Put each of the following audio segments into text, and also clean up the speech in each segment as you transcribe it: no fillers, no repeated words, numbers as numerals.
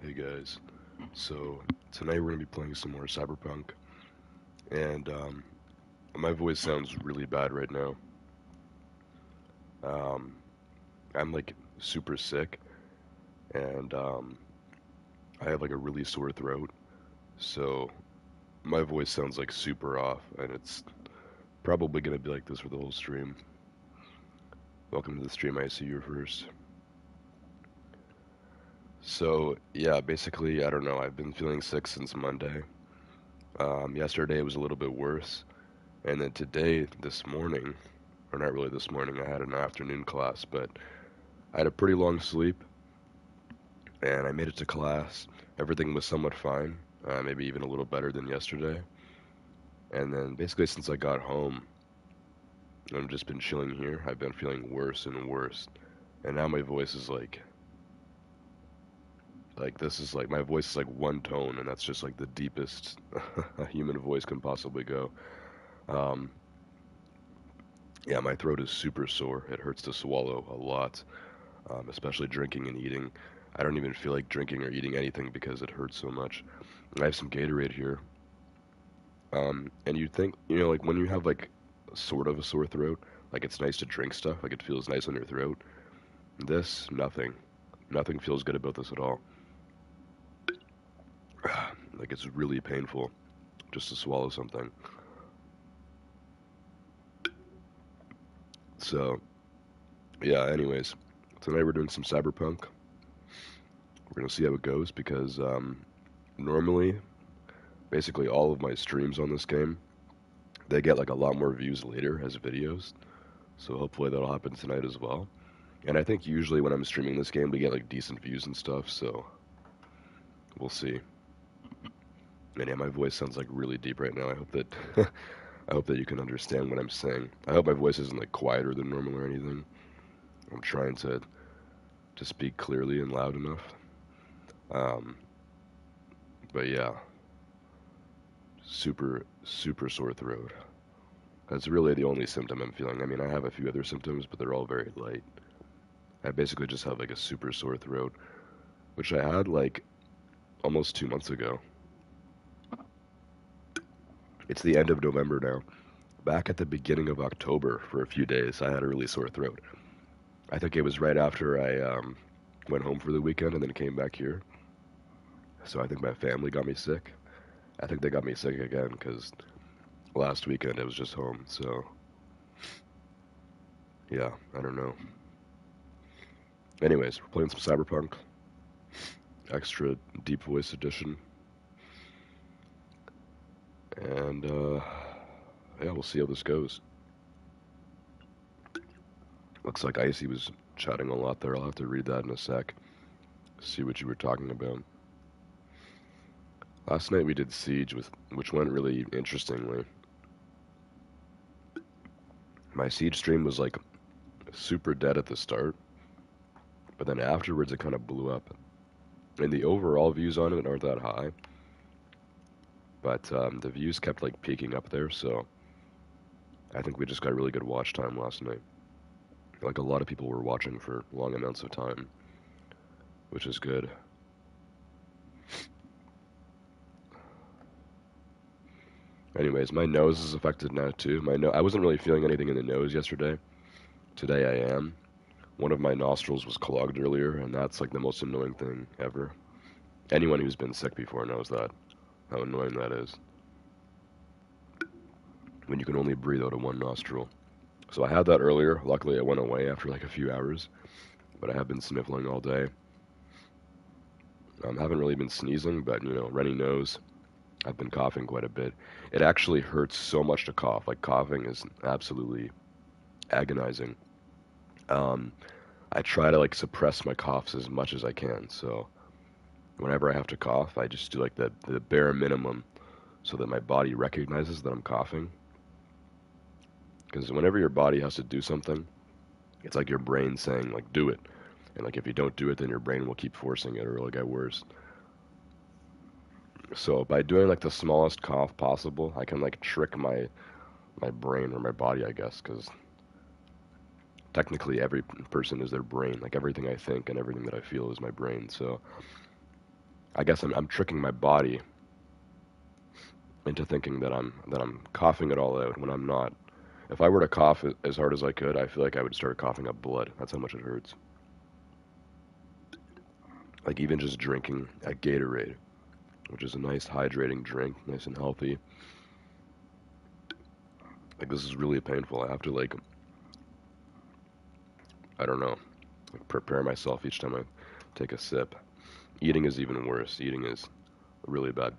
Hey guys, so tonight we're gonna be playing some more Cyberpunk, and my voice sounds really bad right now. Um, I'm like super sick, and I have like a really sore throat, so my voice sounds like super off, and it's probably gonna be like this for the whole stream. Welcome to the stream. I see you first. So yeah, basically, I don't know. I've been feeling sick since Monday. Yesterday was a little bit worse, and then today, this morning. Or not really this morning. I had an afternoon class, but I had a pretty long sleep, and I made it to class. Everything was somewhat fine, maybe even a little better than yesterday. And then basically since I got home, I've just been chilling here. I've been feeling worse and worse, and now my voice is like this is like my voice is like one tone, and that's just like the deepest a human voice can possibly go. Um, yeah, my throat is super sore. It hurts to swallow a lot. Especially drinking and eating. I don't even feel like drinking or eating anything because it hurts so much. I have some Gatorade here. And you'd think, like when you have like sort of a sore throat, like it's nice to drink stuff, like it feels nice on your throat. This, nothing. Nothing feels good about this at all. Like it's really painful just to swallow something. So, yeah, anyways, tonight we're doing some Cyberpunk. We're gonna see how it goes because normally, basically all of my streams on this game, they get like a lot more views later as videos. So hopefully that'll happen tonight as well. And I think usually when I'm streaming this game, we get like decent views and stuff. So we'll see. And yeah, my voice sounds like really deep right now. I hope that I hope that you can understand what I'm saying. I hope my voice isn't like quieter than normal or anything. I'm trying to speak clearly and loud enough. Um, but yeah, super sore throat. That's really the only symptom I'm feeling. I mean, I have a few other symptoms, but they're all very light. I basically just have like a super sore throat, which I had like almost 2 months ago. It's the end of November now. Back at the beginning of October, for a few days, I had a really sore throat. I think it was right after I went home for the weekend and then came back here. So I think my family got me sick. I think they got me sick again because last weekend I was just home. So yeah, I don't know. Anyways, we're playing some Cyberpunk, extra deep voice edition, and yeah, we'll see how this goes. Looks like Icy was chatting a lot there. I'll have to read that in a sec. See what you were talking about. Last night we did Siege, which went really interestingly. My Siege stream was like super dead at the start, but then afterwards it kind of blew up. And the overall views on it aren't that high, but the views kept like peaking up there, so I think we just got really good watch time last night. Like a lot of people were watching for long amounts of time, which is good. Anyways, my nose is affected now too. I wasn't really feeling anything in the nose yesterday. Today I am. One of my nostrils was clogged earlier, and that's like the most annoying thing ever. Anyone who's been sick before knows that, how annoying that is. When you can only breathe out of one nostril. So I had that earlier. Luckily, it went away after like a few hours, but I have been sniffling all day. Haven't really been sneezing, but runny nose. I've been coughing quite a bit. It actually hurts so much to cough. Like coughing is absolutely agonizing. Um, I try to like suppress my coughs as much as I can. So whenever I have to cough, I just do like the bare minimum so that my body recognizes that I'm coughing. Because whenever your body has to do something, it's like your brain saying like do it, and like if you don't do it, then your brain will keep forcing it or it'll get worse. So by doing like the smallest cough possible, I can like trick my brain or my body, I guess, because technically every person is their brain. Like everything I think and everything that I feel is my brain. So I guess I'm tricking my body into thinking that I'm coughing it all out when I'm not. If I were to cough as hard as I could, I feel like I would start coughing up blood. That's how much it hurts. Like even just drinking a Gatorade, which is a nice hydrating drink, nice and healthy. Like this is really painful. I have to like, I don't know, like prepare myself each time I take a sip. Eating is even worse. Eating is really bad.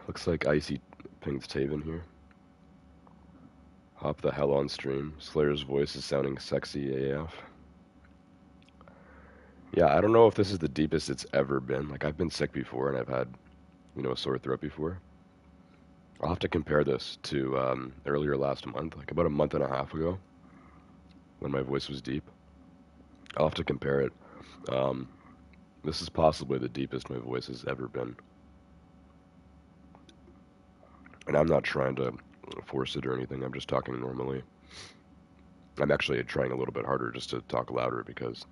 Looks like Icy pinged Taven here. Hop the hell on stream. Slayer's voice is sounding sexy AF. Yeah, I don't know if this is the deepest it's ever been. Like I've been sick before and I've had, a sore throat before. I'll have to compare this to earlier last month, like about a month and a half ago, when my voice was deep. I'll have to compare it. Um, this is possibly the deepest my voice has ever been. And I'm not trying to force it or anything. I'm just talking normally. I'm actually trying a little bit harder just to talk louder because,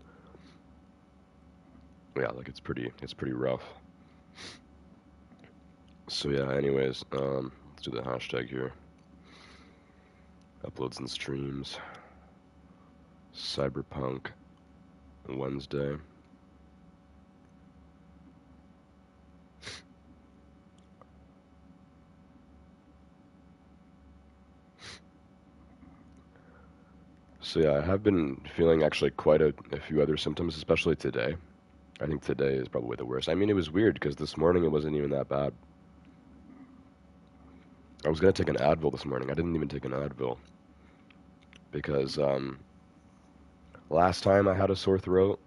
yeah, like it's pretty rough. So yeah, anyways, let's do the hashtag here. Uploads and streams. Cyberpunk Wednesday. So yeah, I have been feeling actually quite a few other symptoms, especially today. I think today is probably the worst. I mean, it was weird because this morning it wasn't even that bad. I was gonna take an Advil this morning. I didn't even take an Advil because last time I had a sore throat,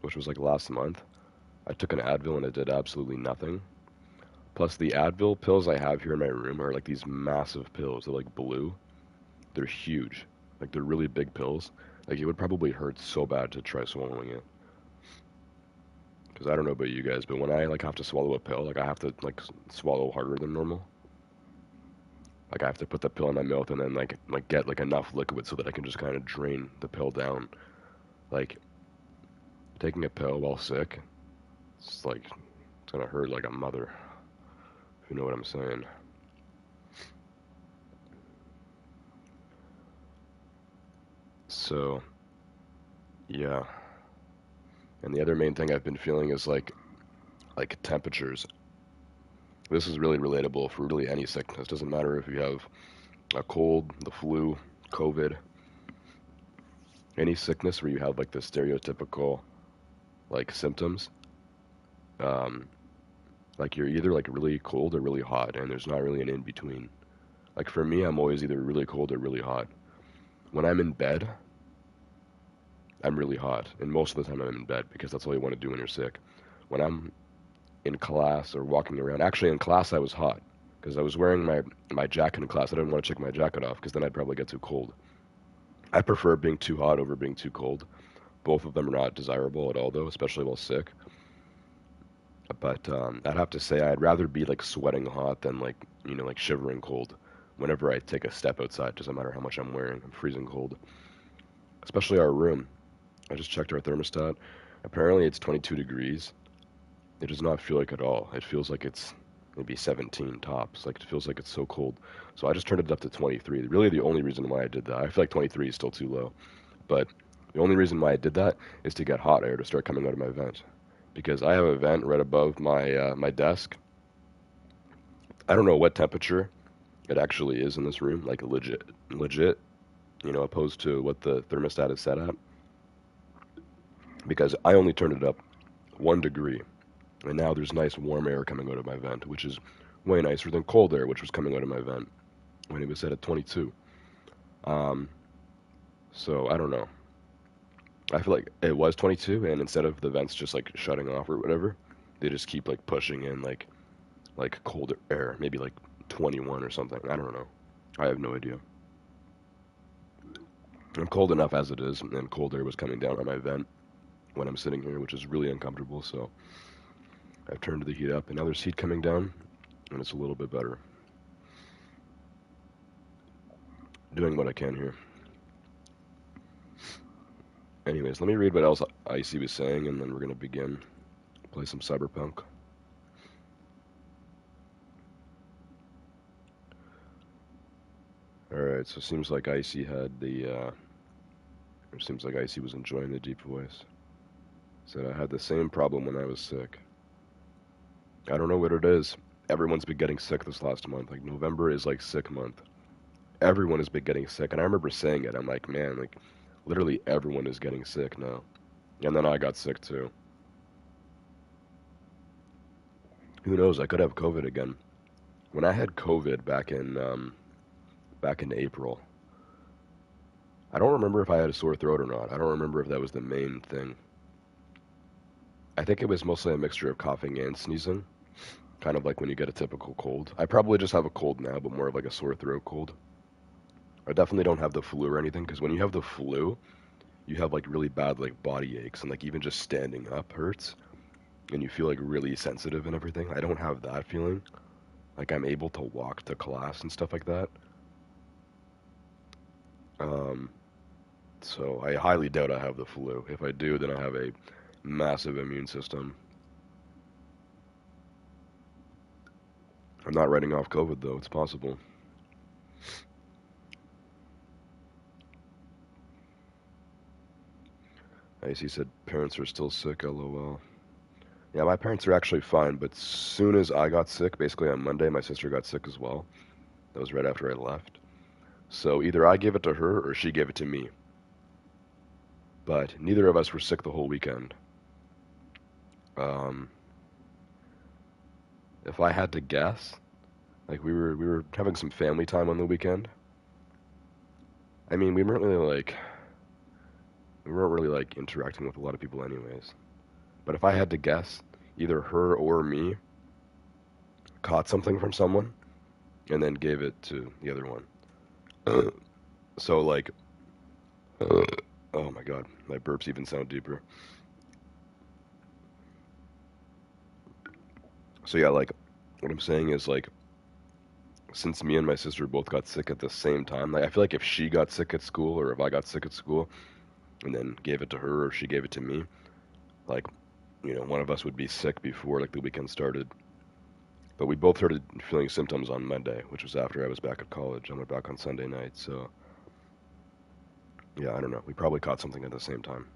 which was like last month, I took an Advil and it did absolutely nothing. Plus the Advil pills I have here in my room are like these massive pills. They're like blue. They're huge. Like they're really big pills. Like it would probably hurt so bad to try swallowing it. Because I don't know about you guys, but when I like have to swallow a pill, like I have to like swallow harder than normal. Like I have to put the pill in my mouth and then like get like enough liquid so that I can just kind of drain the pill down. Like taking a pill while sick, it's like it's gonna hurt like a mother. If you know what I'm saying. So yeah. And the other main thing I've been feeling is like temperatures. This is really relatable for really any sickness. Doesn't matter if you have a cold, the flu, COVID, any sickness where you have like the stereotypical like symptoms. Um, like you're either like really cold or really hot, and there's not really an in between. Like for me, I'm always either really cold or really hot. When I'm in bed, I'm really hot, and most of the time I'm in bed because that's all you want to do when you're sick. When I'm in class or walking around, actually in class I was hot because I was wearing my jacket in class. I didn't want to take my jacket off because then I'd probably get too cold. I prefer being too hot over being too cold. Both of them are not desirable at all, though, especially while sick. But I'd have to say I'd rather be like sweating hot than like like shivering cold. Whenever I take a step outside, doesn't matter how much I'm wearing, I'm freezing cold. Especially our room. I just checked our thermostat. Apparently it's 22 degrees. It does not feel like at all. It feels like it's maybe 17 tops. Like it feels like it's so cold. So I just turned it up to 23. Really, the only reason why I did that. I feel like 23 is still too low, but the only reason why I did that is to get hot air to start coming out of my vent, because I have a vent right above my desk. I don't know what temperature it actually is in this room, like legit, opposed to what the thermostat is set at, because I only turned it up 1 degree, and now there's nice warm air coming out of my vent, which is way nicer than cold air, which was coming out of my vent when it was set at 22. Um, so I don't know. I feel like it was 22, and instead of the vents just like shutting off or whatever, they just keep like pushing in like colder air, maybe like 21 or something. I don't know. I have no idea. I'm cold enough as it is, and cold air was coming down on my vent when I'm sitting here, which is really uncomfortable. So I've turned the heat up, and now there's heat coming down, and it's a little bit better. Doing what I can here. Anyways, let me read what else Icy was saying, and then we're gonna begin. Play some Cyberpunk. Alright, so it seems like Icy had the, it seems like Icy was enjoying the deep voice. Said I had the same problem when I was sick. I don't know what it is. Everyone's been getting sick this last month. Like, November is like sick month. Everyone has been getting sick, and I remember saying it. I'm like, man, like, literally everyone is getting sick now. And then I got sick too. Who knows? I could have COVID again. When I had COVID back in April, I don't remember if I had a sore throat or not. I don't remember if that was the main thing. I think it was mostly a mixture of coughing and sneezing, kind of like when you get a typical cold. I probably just have a cold now, but more of like a sore throat cold. I definitely don't have the flu or anything, because when you have the flu, you have like really bad like body aches, and like even just standing up hurts, and you feel like really sensitive and everything. I don't have that feeling. Like I'm able to walk to class and stuff like that. Um, so I highly doubt I have the flu. If I do, then I have a massive immune system. I'm not writing off COVID though. It's possible. Icy said parents are still sick. LOL. Yeah, my parents are actually fine, but soon as I got sick, basically on Monday, my sister got sick as well. That was right after I left. So either I gave it to her or she gave it to me. But neither of us were sick the whole weekend. Um, if I had to guess, like we were having some family time on the weekend. I mean, we weren't really like interacting with a lot of people anyways. But if I had to guess, either her or me caught something from someone and then gave it to the other one. So like, oh my god, my burps even sound deeper. So yeah, like what I'm saying is like since me and my sister both got sick at the same time, like I feel like if she got sick at school or if I got sick at school and then gave it to her or she gave it to me, like one of us would be sick before like the weekend started. But we both started feeling symptoms on Monday, which was after I was back at college. I went back on Sunday night, so yeah, I don't know. We probably caught something at the same time.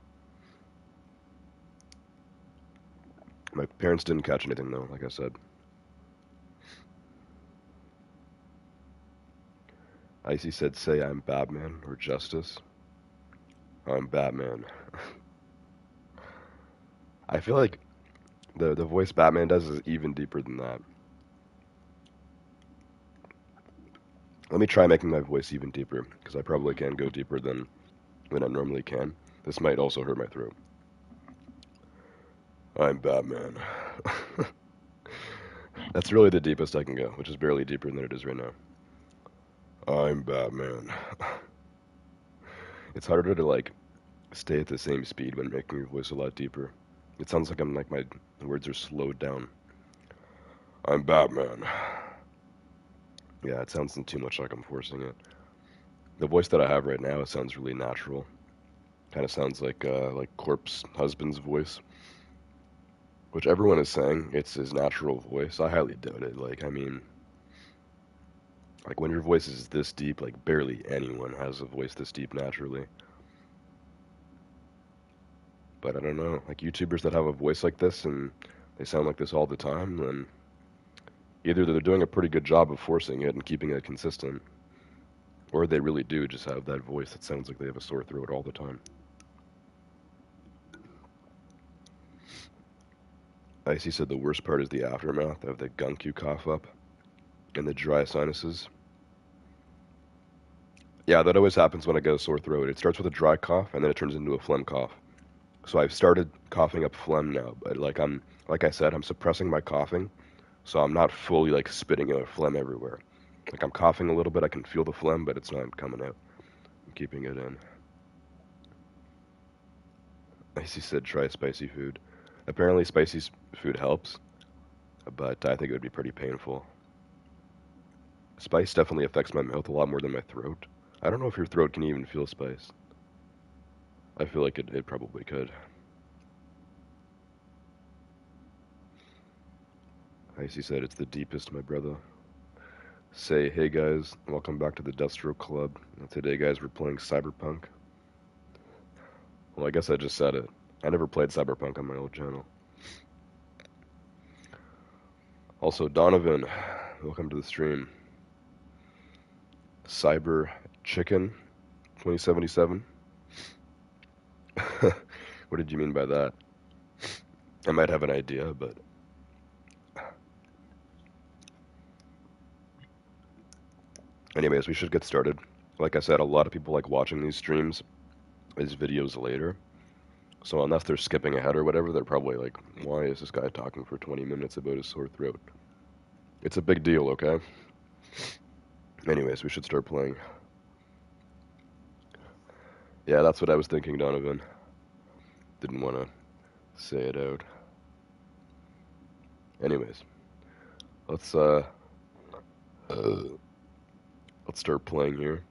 My parents didn't catch anything though, like I said. Icy said, "Say I'm Batman or Justice." I'm Batman. I feel like the voice Batman does is even deeper than that. Let me try making my voice even deeper, because I probably can go deeper than I normally can. This might also hurt my throat. I'm Batman. That's really the deepest I can go, which is barely deeper than it is right now. I'm Batman. It's harder to like stay at the same speed when making your voice a lot deeper. It sounds like my words are slowed down. I'm Batman. Yeah, it sounds too much like I'm forcing it. The voice that I have right now, it sounds really natural. Kind of sounds like Corpse Husband's voice, which everyone is saying it's his natural voice. I highly doubt it. Like, I mean, like when your voice is this deep, like barely anyone has a voice this deep naturally. But I don't know, like YouTubers that have a voice like this and they sound like this all the time, then either they're doing a pretty good job of forcing it and keeping it consistent, or they really do just have that voice that sounds like they have a sore throat all the time. Icy said the worst part is the aftermath of the gunk you cough up and the dry sinuses. Yeah, that always happens when I get a sore throat. It starts with a dry cough and then it turns into a phlegm cough. So I've started coughing up phlegm now, but like I said, I'm suppressing my coughing, so I'm not fully like spitting out phlegm everywhere. Like I'm coughing a little bit, I can feel the phlegm, but it's not coming out. I'm keeping it in. Icy said try spicy food. Apparently spicy food helps, but I think it would be pretty painful. Spice definitely affects my mouth a lot more than my throat. I don't know if your throat can even feel spice. I feel like it probably could. Icy said it's the deepest, my brother. Say, hey guys, welcome back to the Deathstroke Club. Today, guys, we're playing Cyberpunk. Well, I guess I just said it. I never played Cyberpunk on my old channel. Also, Donovan, welcome to the stream. Cyber Chicken 2077. What did you mean by that? I might have an idea, but... Anyways, we should get started. Like I said, a lot of people like watching these streams as videos later. So unless they're skipping ahead or whatever, they're probably like, why is this guy talking for 20 minutes about his sore throat? It's a big deal, okay? Anyways, we should start playing. Yeah, that's what I was thinking, Donovan. Didn't want to say it out. Anyways, let's start playing here.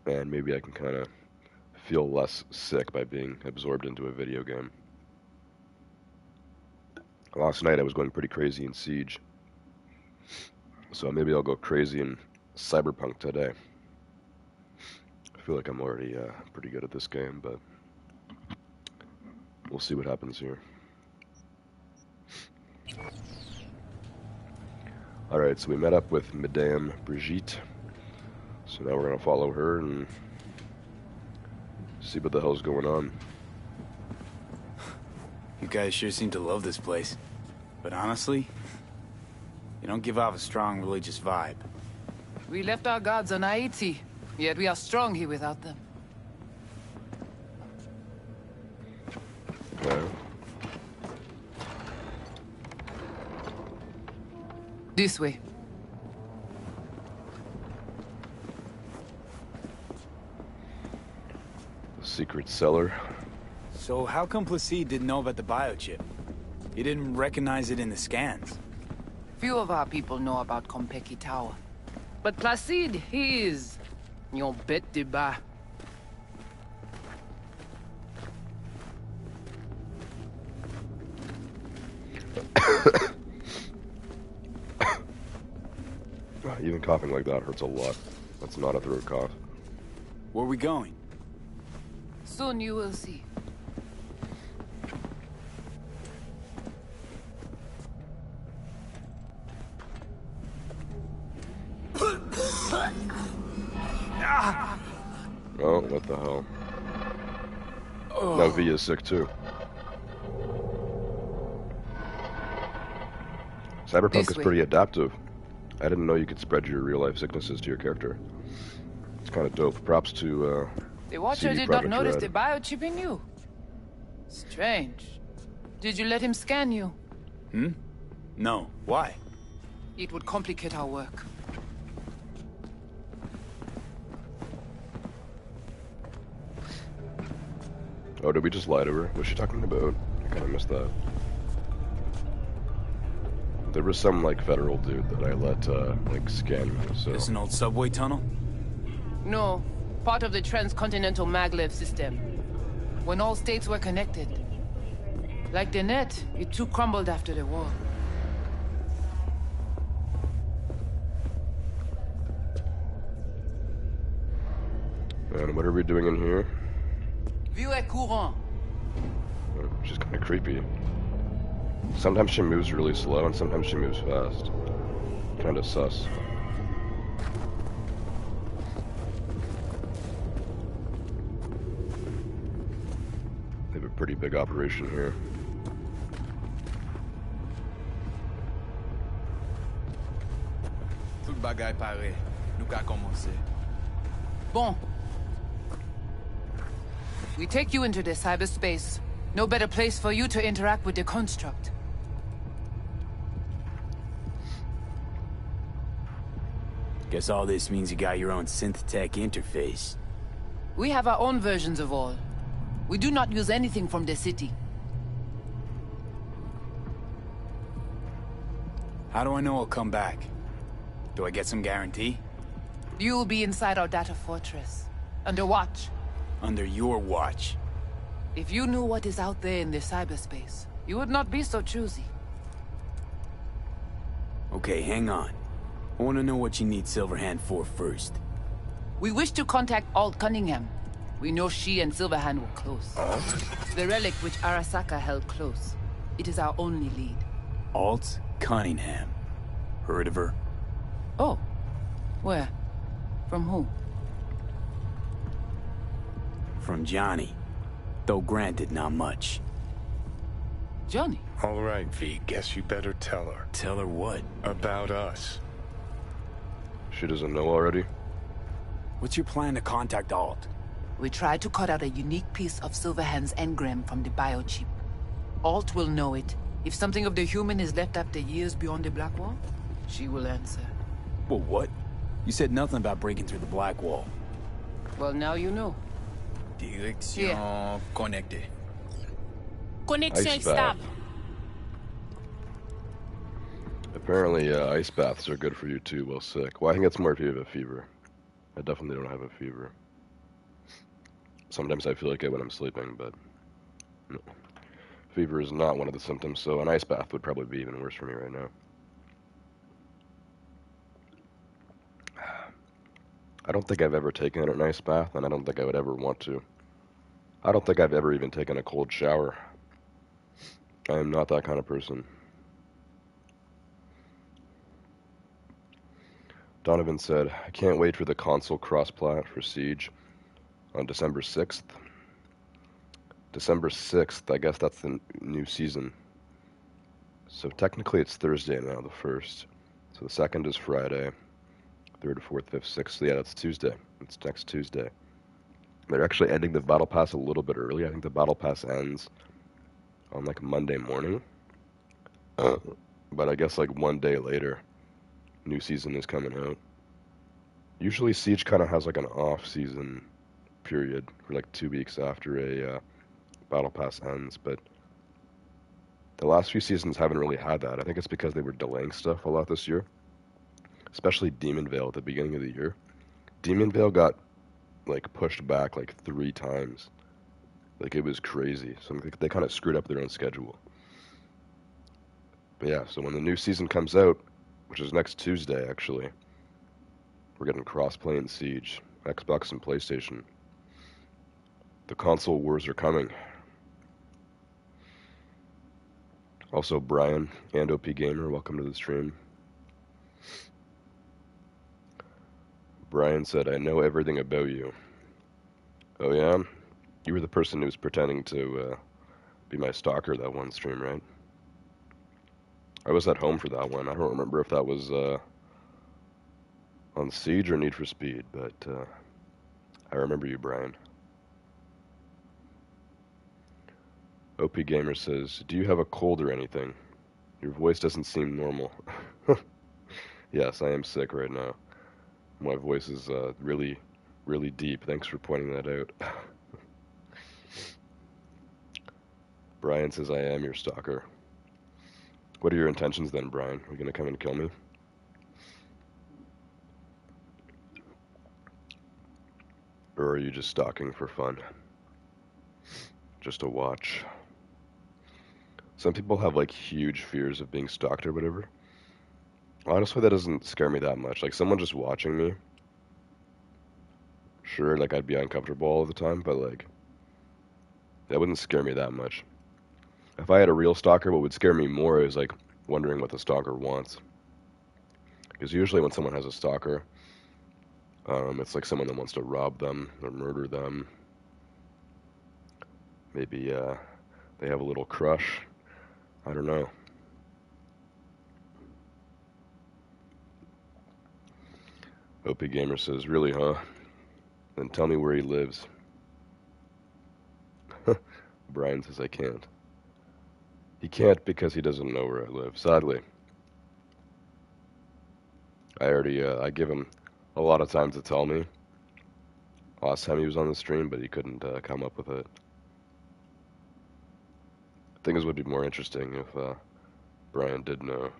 And maybe I can kind of feel less sick by being absorbed into a video game. Last night I was going pretty crazy in Siege. So maybe I'll go crazy in Cyberpunk today. I feel like I'm already pretty good at this game, but we'll see what happens here. Alright, so we met up with Madame Brigitte. So now we're going to follow her and see what the hell's going on. You guys sure seem to love this place. But honestly, you don't give off a strong religious vibe. We left our gods on Haiti, yet we are strong here without them. Okay. This way. Secret cellar. So how come Placide didn't know about the biochip? He didn't recognize it in the scans. Few of our people know about Kompeki Tower. But Placide, he is... Yon bête de bas. Even coughing like that hurts a lot. That's not a throat cough. Where are we going? Soon you will see. Oh, what the hell? Now V is sick too. Cyberpunk is pretty adaptive. I didn't know you could spread your real-life sicknesses to your character. It's kind of dope. Props to, The Watcher CD did not Projekt notice Red. the biochip in you. Strange. Did you let him scan you? No. Why? It would complicate our work. Oh, did we just lie to her? What's she talking about? I kind of missed that. There was some, like, federal dude that I let, like, scan me, so... This an old subway tunnel? No, part of the transcontinental maglev system. When all states were connected. Like the net, it too crumbled after the war. And what are we doing in here? View est courant. Oh, she's kind of creepy. Sometimes she moves really slow, and sometimes she moves fast. Kind of sus. They have a pretty big operation here. Tout bagay pare. Nou ka komanse. Bon. We take you into the cyberspace. No better place for you to interact with the construct. Guess all this means you got your own synth-tech interface. We have our own versions of all. We do not use anything from the city. How do I know I'll come back? Do I get some guarantee? You will be inside our data fortress. Under watch. Under your watch. If you knew what is out there in the cyberspace, you would not be so choosy. Okay, hang on. I want to know what you need Silverhand for first. We wish to contact Alt Cunningham. We know she and Silverhand were close. The relic which Arasaka held close. It is our only lead. Alt Cunningham. Heard of her? Oh. Where? From who? From Johnny. Though granted, not much. Johnny? All right, V, guess you better tell her. Tell her what? About us. She doesn't know already? What's your plan to contact Alt? We tried to cut out a unique piece of Silverhand's engram from the biochip. Alt will know it. If something of the human is left after years beyond the Black Wall, she will answer. Well, what? You said nothing about breaking through the Black Wall. Well, now you know. Dirección conecte. Connection Ice stop. bath. Apparently, ice baths are good for you too while sick. Well, I think it's more if you have a fever. I definitely don't have a fever. Sometimes I feel like it when I'm sleeping, but no. Fever is not one of the symptoms, so an ice bath would probably be even worse for me right now. I don't think I've ever taken an ice bath, and I don't think I would ever want to. I don't think I've ever even taken a cold shower. I am not that kind of person. Donovan said, I can't wait for the console cross-plat for Siege on December 6th. December 6th, I guess that's the new season. So technically it's Thursday now, the 1st. So the 2nd is Friday. 3rd, 4th, 5th, 6th. So yeah, that's Tuesday. It's next Tuesday. They're actually ending the Battle Pass a little bit early. I think the Battle Pass ends on like Monday morning. But I guess like one day later, new season is coming out. Usually Siege kind of has like an off-season period for like 2 weeks after a Battle Pass ends, but the last few seasons haven't really had that. I think it's because they were delaying stuff a lot this year, especially Demon Vale at the beginning of the year. Demon Vale got like pushed back like 3 times. Like it was crazy. So they kind of screwed up their own schedule. But yeah, so when the new season comes out, which is next Tuesday actually, we're getting cross-play in Siege, Xbox and PlayStation. The console wars are coming. Also, Brian and OP Gamer, welcome to the stream. Brian said, I know everything about you. Oh yeah? You were the person who was pretending to be my stalker that one stream, right? I was at home for that one. I don't remember if that was on Siege or Need for Speed, but I remember you, Brian. OP Gamer says, do you have a cold or anything? Your voice doesn't seem normal. Yes, I am sick right now. My voice is really, really deep. Thanks for pointing that out. Brian says, I am your stalker. What are your intentions then, Brian? Are you going to come and kill me? Or are you just stalking for fun? Just to watch? Some people have like huge fears of being stalked or whatever. Honestly, that doesn't scare me that much. Like someone just watching me, sure, like I'd be uncomfortable all the time, but like that wouldn't scare me that much. If I had a real stalker, what would scare me more is like wondering what the stalker wants. Because usually when someone has a stalker, it's like someone that wants to rob them or murder them. Maybe they have a little crush. I don't know. OP Gamer says, really, huh? Then tell me where he lives. Brian says, I can't. He can't because he doesn't know where I live, sadly. I give him a lot of time to tell me. Last time he was on the stream, but he couldn't come up with it. Things would be more interesting if Brian did know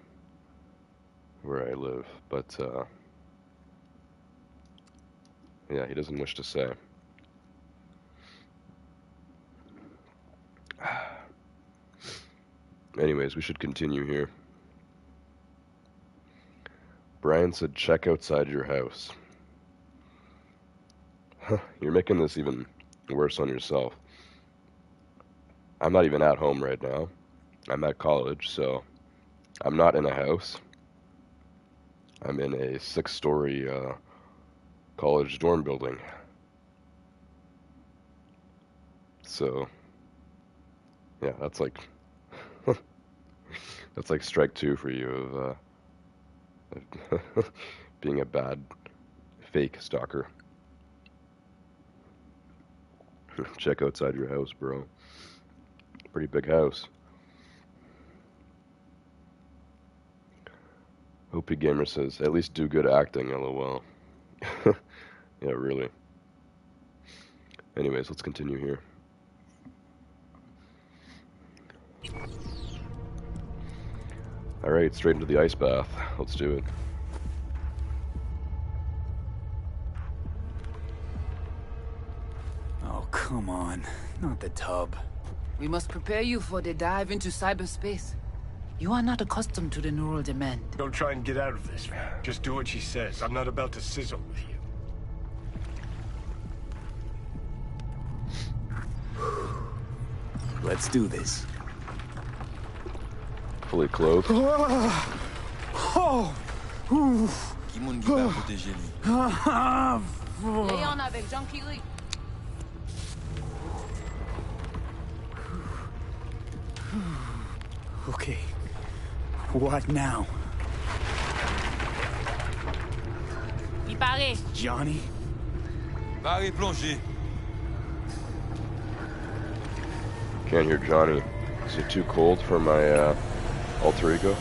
where I live, but yeah, he doesn't wish to say. Anyways, we should continue here. Brian said, check outside your house. Huh, you're making this even worse on yourself. I'm not even at home right now. I'm at college, so I'm not in a house. I'm in a 6-story college dorm building. So, yeah, that's like that's like strike 2 for you of being a bad fake stalker. Check outside your house, bro. Pretty big house. OP Gamer says, at least do good acting, lol. Yeah, really. Anyways, let's continue here. Alright, straight into the ice bath. Let's do it. Oh, come on. Not the tub. We must prepare you for the dive into cyberspace. You are not accustomed to the neural demand. Don't try and get out of this. Just do what she says. I'm not about to sizzle with you. Let's do this. Fully clothed. Qui moun qui va protéger lui? Léon avec Junkie Lee. Okay. What now? Il paraît. Johnny? Barre plonger. Can't hear Johnny. Is it too cold for my alter ego?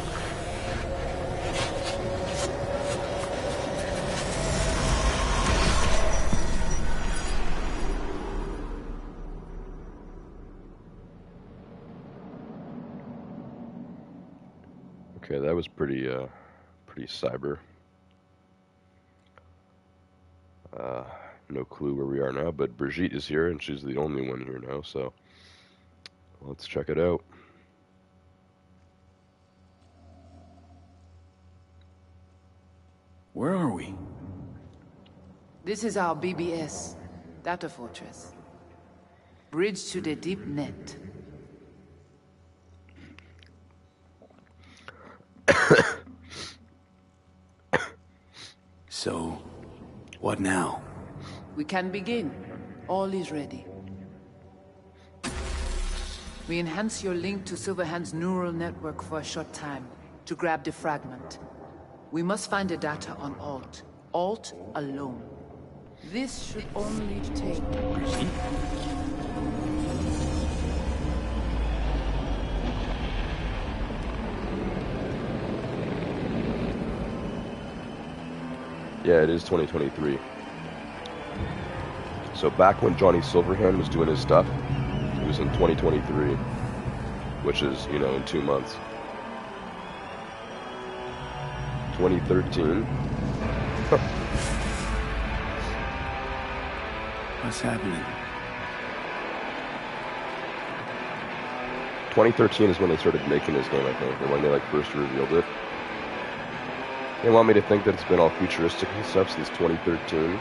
Okay, that was pretty cyber. No clue where we are now, but Brigitte is here, and she's the only one here now, so let's check it out. Where are we? This is our BBS, data fortress. Bridge to the deep net. So, what now? We can begin. All is ready. We enhance your link to Silverhand's neural network for a short time to grab the fragment. We must find the data on Alt. Alt alone. This should only take... Yeah, it is 2023. So back when Johnny Silverhand was doing his stuff, it was in 2023, which is, you know, in 2 months. 2013. What's happening? 2013 is when they started making this game, I think, or when they like first revealed it. They want me to think that it's been all futuristic and stuff since 2013.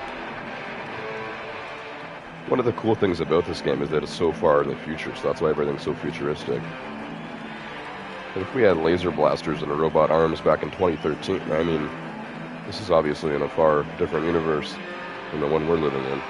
One of the cool things about this game is that it's so far in the future, so that's why everything's so futuristic. But if we had laser blasters and robot arms back in 2013, I mean, this is obviously in a far different universe than the one we're living in.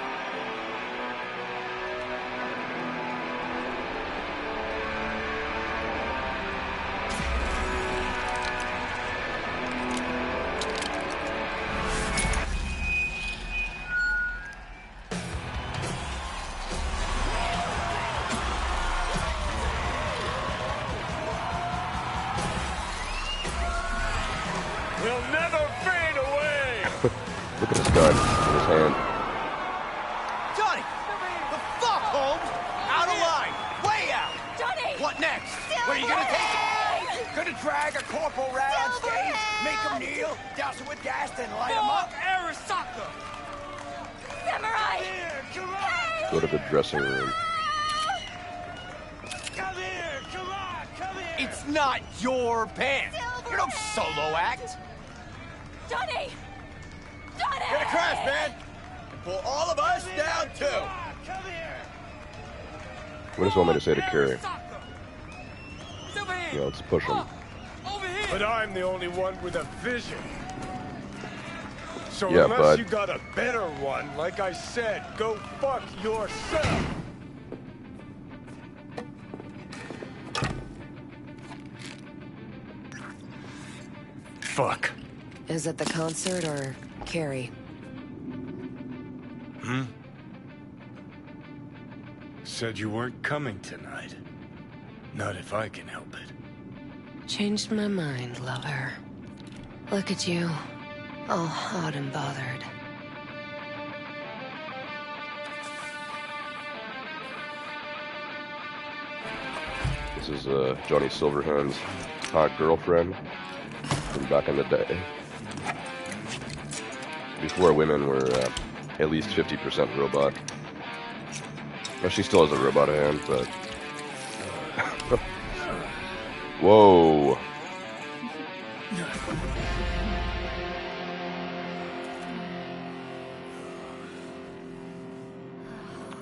We'll never fade away! Look at this gun in his hand. Johnny! The fuck, Holmes? Out of line! Way out! Johnny! What next? Where are you gonna take him? Gonna drag a corporal rat on stage, make him kneel, douse him with gas, then light him up? Arasaka! Samurai! Here, come on! Go to the dressing room. Come here, come on, come here! It's not your band. You're no solo act. Johnny! Johnny! Get a crash, man! And pull all of us down, too! Come here! What does you want me to say to Carrie? He's over here. Yeah, let's push him. Over here. But I'm the only one with a vision. So Yeah, unless bud. you got a better one, like I said, go fuck yourself. Fuck. Is it the concert or Carrie? Said you weren't coming tonight. Not if I can help it. Changed my mind, lover. Look at you, all hot and bothered. This is Johnny Silverhand's hot girlfriend from back in the day. Before women were at least 50% robot. Well, she still has a robot hand, but... Whoa!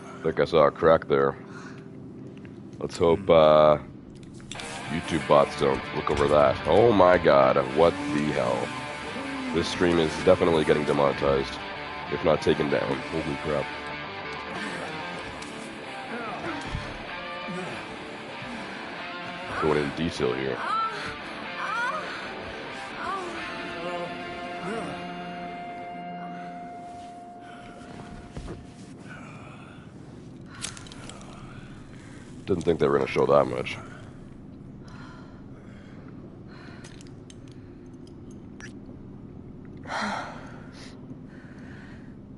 I think I saw a crack there. Let's hope YouTube bots don't look over that. Oh my god, what the hell. This stream is definitely getting demonetized, if not taken down. Holy crap. Going in detail here. Didn't think they were going to show that much.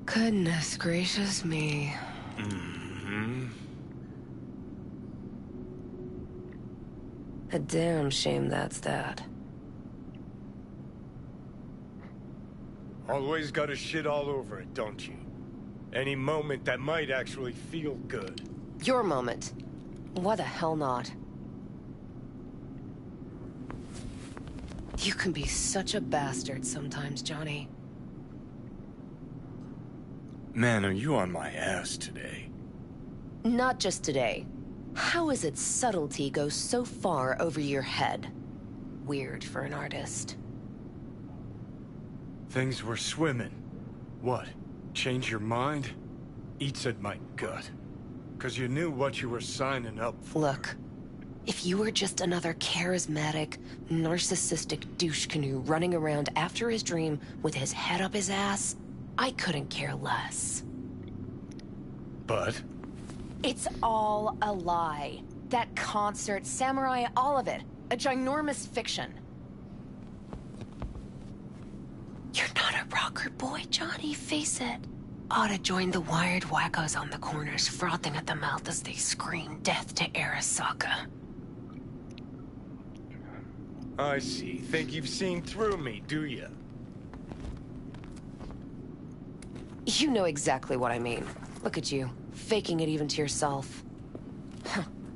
Goodness gracious me. A damn shame that's that. Always gotta shit all over it, don't you? Any moment that might actually feel good. Your moment. Why the hell not? You can be such a bastard sometimes, Johnny. Man, are you on my ass today? Not just today. How is it subtlety goes so far over your head? Weird for an artist. Things were swimming. What? Change your mind? Eats at my gut. 'Cause you knew what you were signing up for. Look, if you were just another charismatic, narcissistic douche canoe running around after his dream with his head up his ass, I couldn't care less. But? It's all a lie. That concert, Samurai, all of it. A ginormous fiction. You're not a rocker boy, Johnny, face it. Ought to join the wired wackos on the corners, frothing at the mouth as they scream death to Arasaka. I see. Think you've seen through me, do you? You know exactly what I mean. Look at you, faking it even to yourself.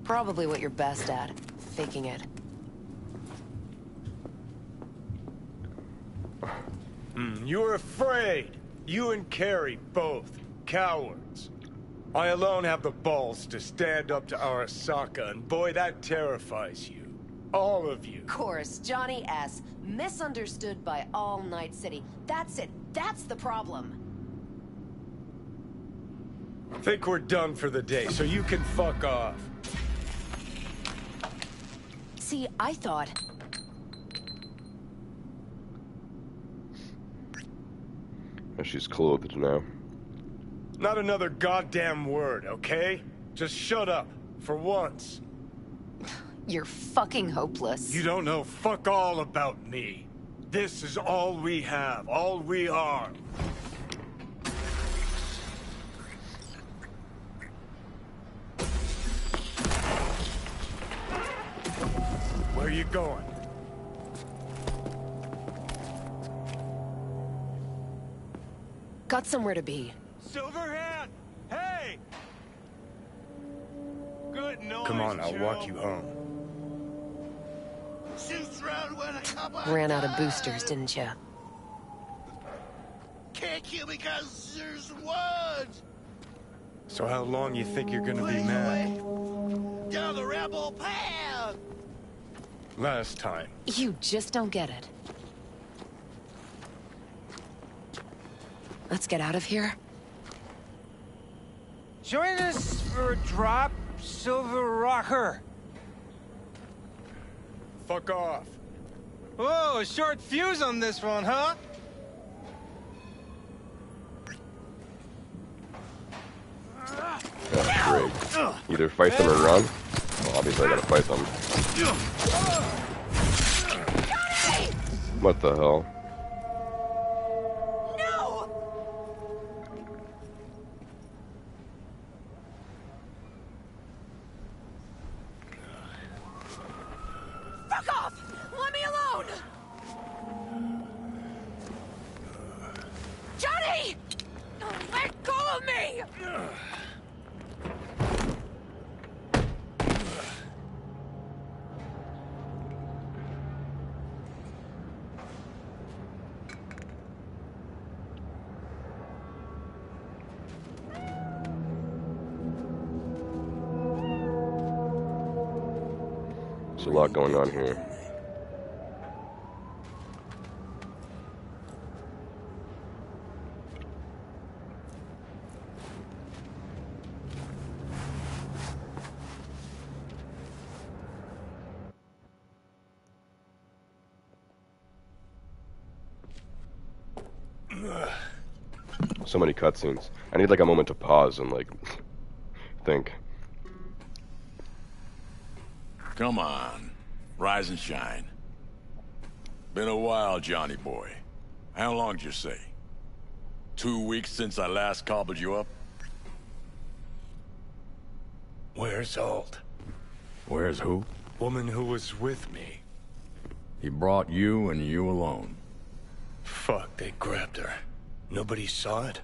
Probably what you're best at, faking it. You were afraid. You and Carrie both. Cowards. I alone have the balls to stand up to Arasaka, and boy, that terrifies you. All of you. Of course, Johnny S. Misunderstood by all Night City. That's it. That's the problem. Think we're done for the day, so you can fuck off. See, I thought... She's clothed now. Not another goddamn word, okay? Just shut up, for once. You're fucking hopeless. You don't know fuck all about me. This is all we have, all we are. Where you going? Got somewhere to be. Silverhand! Hey! Good noise, Come on, I'll Joe. walk you home. Ran out of boosters, didn't you? Can't kill me because there's wood. So how long you think you're gonna be mad? Down the rebel path. Last time. You just don't get it. Let's get out of here. Join us for a drop, Silver Rocker. Fuck off. Whoa, short fuse on this one, huh? Yeah, great. Either fight them or run. Well, obviously I gotta fight them. What the hell? No! Fuck off! Let me alone! Johnny! Let go of me! There's a lot going on here. So many cutscenes. I need like a moment to pause and like think. Come on, rise and shine. Been a while, Johnny boy. How long did you say? 2 weeks since I last cobbled you up? Where's Alt? Where's who? Woman who was with me. He brought you and you alone. Fuck, they grabbed her. Nobody saw it?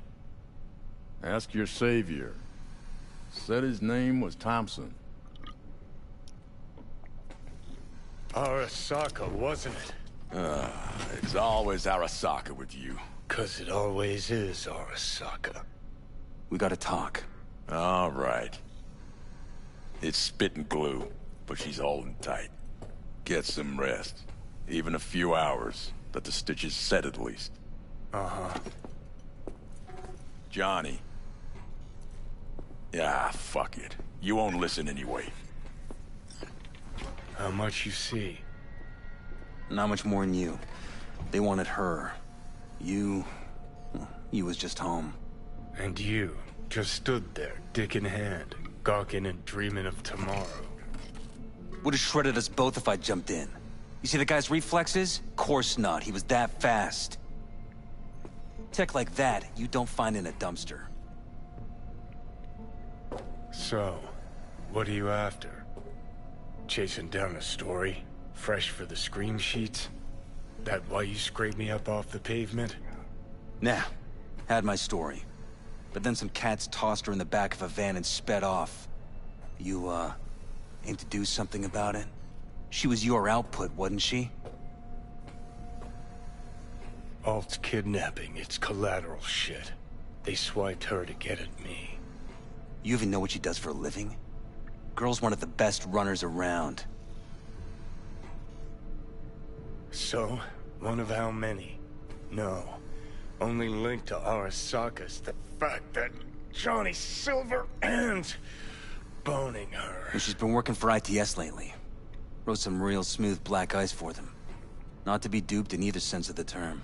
Ask your savior. Said his name was Thompson. Arasaka, wasn't it? It's always Arasaka with you. 'Cause it always is Arasaka. We gotta talk. All right. It's spit and glue, but she's holding tight. Get some rest. Even a few hours. Let the stitches set at least. Uh-huh. Johnny. Yeah, fuck it. You won't listen anyway. How much you see? Not much more than you. They wanted her. You was just home. And you just stood there, dick in hand, gawking and dreaming of tomorrow. Would have shredded us both if I jumped in. You see the guy's reflexes? Course not. He was that fast. Tech like that, you don't find in a dumpster. So, what are you after? Chasing down a story? Fresh for the scream sheets? That why you scraped me up off the pavement? Nah, had my story. But then some cats tossed her in the back of a van and sped off. You, aim to do something about it? She was your output, wasn't she? Alt's kidnapping, it's collateral shit. They swiped her to get at me. You even know what she does for a living? Girl's one of the best runners around. So, one of how many? No. Only linked to Arasaka's the fact that Johnny Silverhand's boning her. And she's been working for ITS lately. Wrote some real smooth black ice for them. Not to be duped in either sense of the term.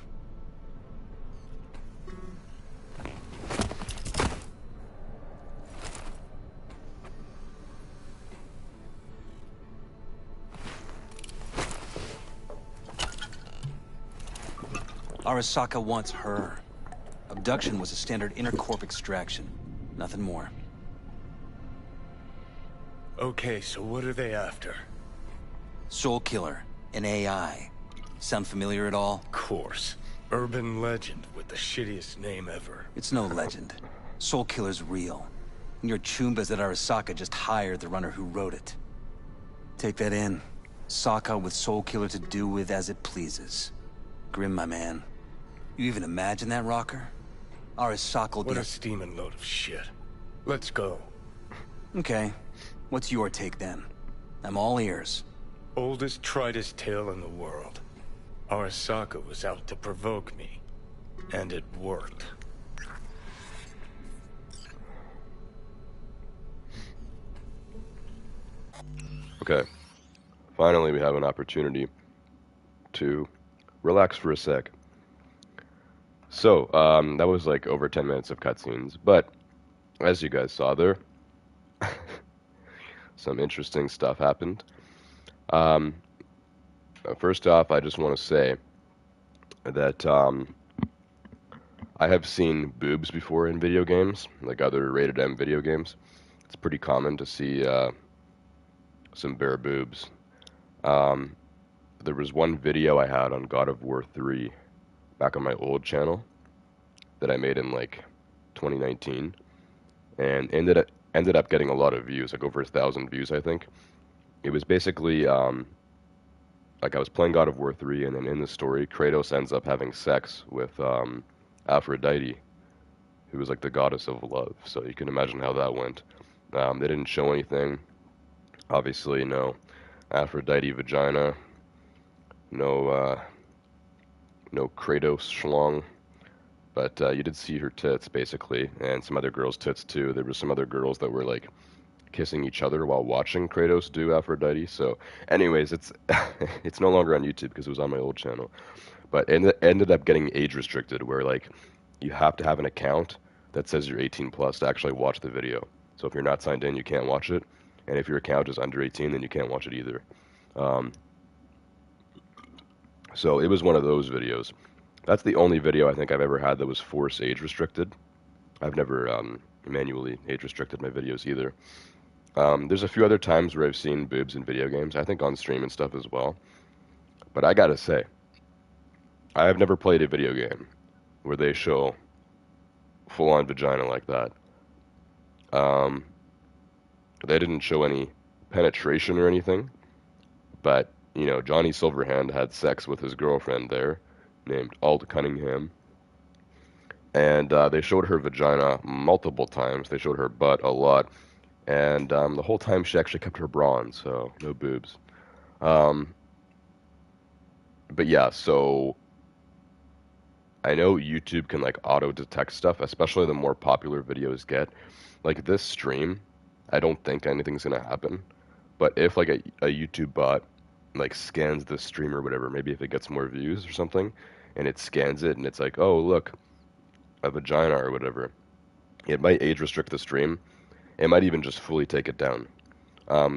Arasaka wants her. Abduction was a standard intercorp extraction. Nothing more. Okay, so what are they after? Soul Killer, an AI. Sound familiar at all? Of course. Urban legend with the shittiest name ever. It's no legend. Soul Killer's real. And your Chumbas at Arasaka just hired the runner who wrote it. Take that in. Sokka with Soul Killer to do with as it pleases. Grim, my man. You even imagine that, Rocker? Arasaka will be... What a steaming load of shit. Let's go. Okay. What's your take, then? I'm all ears. Oldest, tritest tale in the world. Arasaka was out to provoke me. And it worked. Okay. Finally, we have an opportunity to relax for a sec. So, that was like over 10 minutes of cutscenes, but as you guys saw there, some interesting stuff happened. First off, I just want to say that I have seen boobs before in video games, like other rated M video games. It's pretty common to see some bare boobs. There was one video I had on God of War 3 back on my old channel that I made in like 2019, and ended up getting a lot of views, like over 1,000 views, I think. It was basically like I was playing God of War 3, and then in the story, Kratos ends up having sex with Aphrodite, who was like the goddess of love. So you can imagine how that went. They didn't show anything. Obviously, no Aphrodite vagina, no Kratos schlong, but you did see her tits basically, and some other girls' tits too. There were some other girls that were like kissing each other while watching Kratos do Aphrodite. So, anyways, it's it's no longer on YouTube because it was on my old channel, but it ended up getting age restricted, where like you have to have an account that says you're 18 plus to actually watch the video. So if you're not signed in, you can't watch it. And if your account is under 18, then you can't watch it either. So it was one of those videos. That's the only video I think I've ever had that was force age restricted. I've never manually age restricted my videos either. There's a few other times where I've seen boobs in video games, I think on stream and stuff as well. But I gotta say, I have never played a video game where they show full-on vagina like that. They didn't show any penetration or anything, but, you know, Johnny Silverhand had sex with his girlfriend there, named Alda Cunningham, and they showed her vagina multiple times. They showed her butt a lot, and the whole time she actually kept her bra on, so no boobs. But yeah, so I know YouTube can like auto-detect stuff, especially the more popular videos get. Like this stream, I don't think anything's gonna happen. But if like a YouTube bot like scans this stream or whatever, maybe if it gets more views or something, and it scans it and it's like, oh look, a vagina or whatever, it might age restrict the stream. It might even just fully take it down.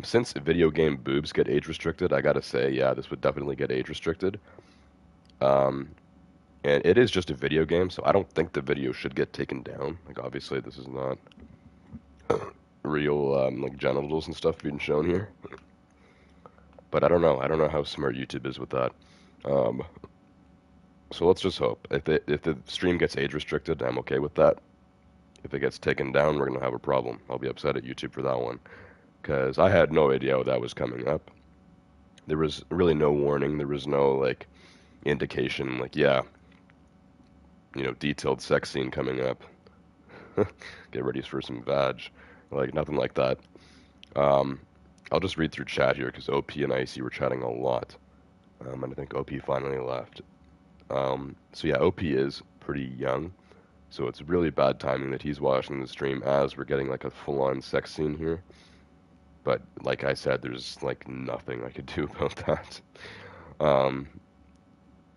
Since video game boobs get age restricted, I gotta say, yeah, this would definitely get age restricted. And it is just a video game, so I don't think the video should get taken down. Like, obviously, this is not real, like, genitals and stuff being shown here. But I don't know. I don't know how smart YouTube is with that. So let's just hope. If the stream gets age restricted, I'm okay with that. If it gets taken down, we're going to have a problem. I'll be upset at YouTube for that one. Because I had no idea that was coming up. There was really no warning. There was no, like, indication. Like, yeah, you know, detailed sex scene coming up. Get ready for some vag. Like, nothing like that. I'll just read through chat here because OP and Icy were chatting a lot. And I think OP finally left. So yeah, OP is pretty young. So it's really bad timing that he's watching the stream as we're getting like a full-on sex scene here. But like I said, there's like nothing I could do about that.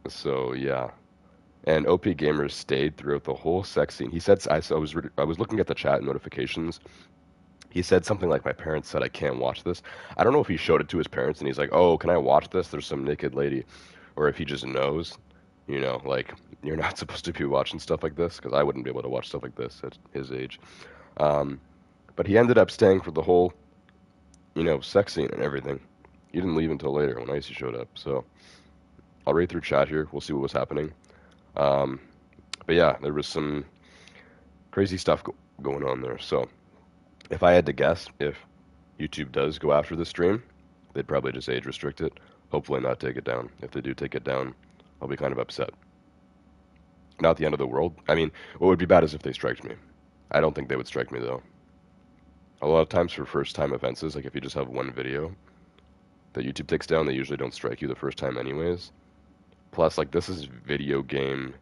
So yeah. And OP Gamers stayed throughout the whole sex scene. He said, I was looking at the chat notifications. He said something like, my parents said I can't watch this. I don't know if he showed it to his parents and he's like, oh, can I watch this? There's some naked lady. Or if he just knows, you know, like, you're not supposed to be watching stuff like this, because I wouldn't be able to watch stuff like this at his age. But he ended up staying for the whole, you know, sex scene and everything. He didn't leave until later when Icy showed up. So I'll read through chat here. We'll see what was happening. But yeah, there was some crazy stuff going on there. So if I had to guess, if YouTube does go after the stream, they'd probably just age restrict it. Hopefully not take it down. If they do take it down, I'll be kind of upset. Not the end of the world. I mean, what would be bad is if they striked me. I don't think they would strike me, though. A lot of times for first-time offenses, like if you just have one video that YouTube takes down, they usually don't strike you the first time anyways. Plus, like, this is video game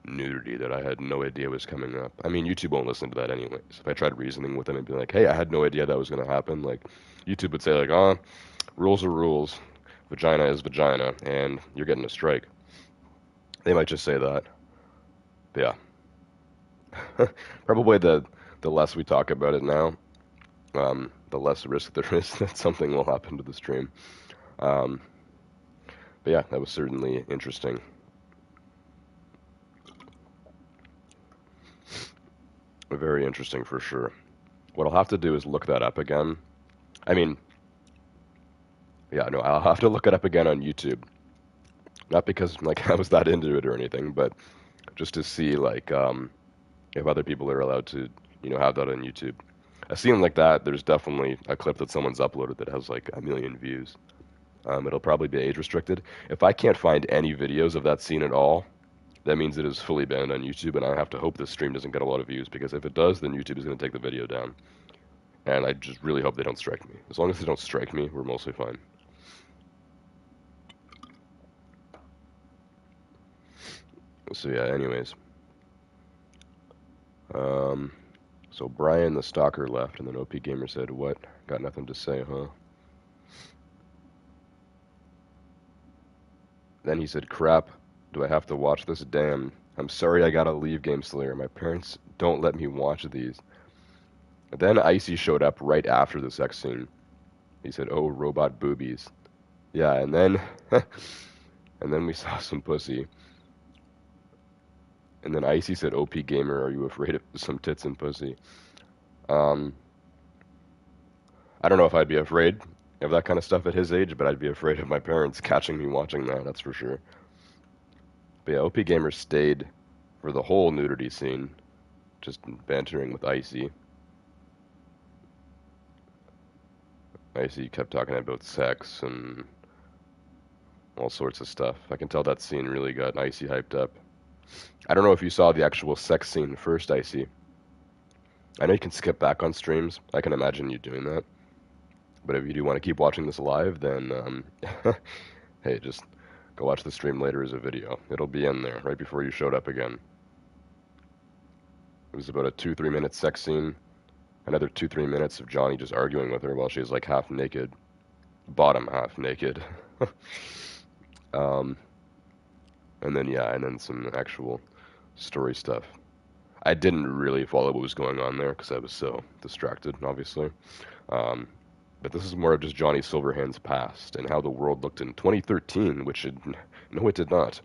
nudity that I had no idea was coming up. I mean, YouTube won't listen to that anyways. If I tried reasoning with them and be like, hey, I had no idea that was going to happen, like, YouTube would say, like, oh, rules are rules. Vagina is vagina, and you're getting a strike. They might just say that. But yeah. Probably the less we talk about it now, the less risk there is that something will happen to the stream. But yeah, that was certainly interesting. Very interesting for sure. What I'll have to do is look that up again. I mean, yeah, no, I'll have to look it up again on YouTube. Not because, like, I was that into it or anything, but just to see, like, if other people are allowed to, you know, have that on YouTube. A scene like that, there's definitely a clip that someone's uploaded that has, like, 1 million views. It'll probably be age restricted. If I can't find any videos of that scene at all, that means it is fully banned on YouTube, and I have to hope this stream doesn't get a lot of views, because if it does, then YouTube is going to take the video down. And I just really hope they don't strike me. As long as they don't strike me, we're mostly fine. So yeah, anyways. So Brian the stalker left, and then OP Gamer said, what? Got nothing to say, huh? Then he said, crap, do I have to watch this? Damn. I'm sorry I gotta leave, Game Slayer. My parents don't let me watch these. And then Icy showed up right after the sex scene. He said, oh, robot boobies. Yeah, and then... and then we saw some pussy. And then Icy said, OP Gamer, are you afraid of some tits and pussy? I don't know if I'd be afraid of that kind of stuff at his age, but I'd be afraid of my parents catching me watching that, that's for sure. But yeah, OP Gamer stayed for the whole nudity scene, just bantering with Icy. Icy kept talking about sex and all sorts of stuff. I can tell that scene really got Icy hyped up. I don't know if you saw the actual sex scene first, Icy. I know you can skip back on streams. I can imagine you doing that. But if you do want to keep watching this live, then, hey, just go watch the stream later as a video. It'll be in there, right before you showed up again. It was about a 2-3 minute sex scene. Another 2-3 minutes of Johnny just arguing with her while she's, like, half naked. Bottom half naked. And then, yeah, and then some actual story stuff. I didn't really follow what was going on there because I was so distracted, obviously. But this is more of just Johnny Silverhand's past and how the world looked in 2013, which no, it did not.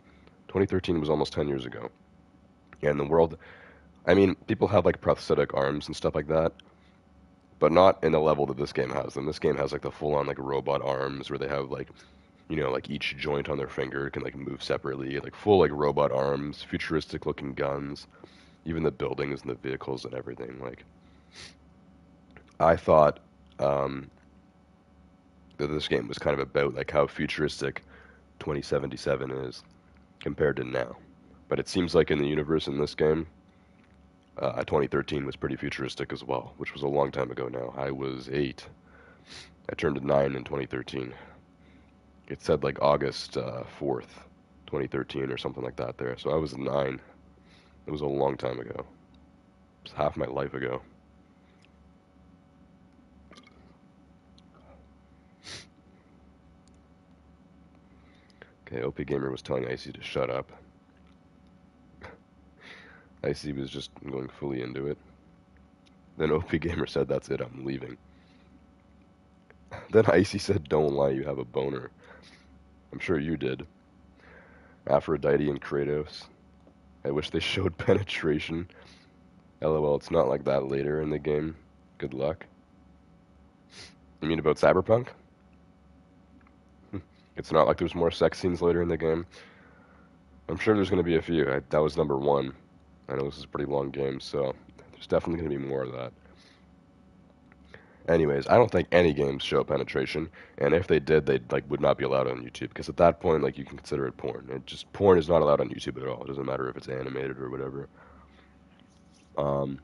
2013 was almost 10 years ago. And the world, I mean, people have like prosthetic arms and stuff like that, but not in the level that this game has. And this game has like the full-on like robot arms where they have like, you know, like each joint on their finger can like move separately, like full like robot arms, futuristic looking guns, even the buildings and the vehicles and everything. Like, I thought that this game was kind of about like how futuristic 2077 is compared to now. But it seems like in the universe in this game, 2013 was pretty futuristic as well, which was a long time ago now. I was 8. I turned 9 in 2013. It said like August 4th, 2013 or something like that there. So I was 9. It was a long time ago. It was half my life ago. Okay, OP Gamer was telling Icy to shut up. Icy was just going fully into it. Then OP Gamer said, that's it, I'm leaving. Then Icy said, don't lie, you have a boner. I'm sure you did. Aphrodite and Kratos. I wish they showed penetration. LOL, it's not like that later in the game. Good luck. You mean about Cyberpunk? It's not like there's more sex scenes later in the game. I'm sure there's going to be a few. That was number 1. I know this is a pretty long game, so there's definitely going to be more of that. Anyways, I don't think any games show penetration, and if they did, they like would not be allowed on YouTube because at that point, like you can consider it porn. It just porn is not allowed on YouTube at all. It doesn't matter if it's animated or whatever. Um,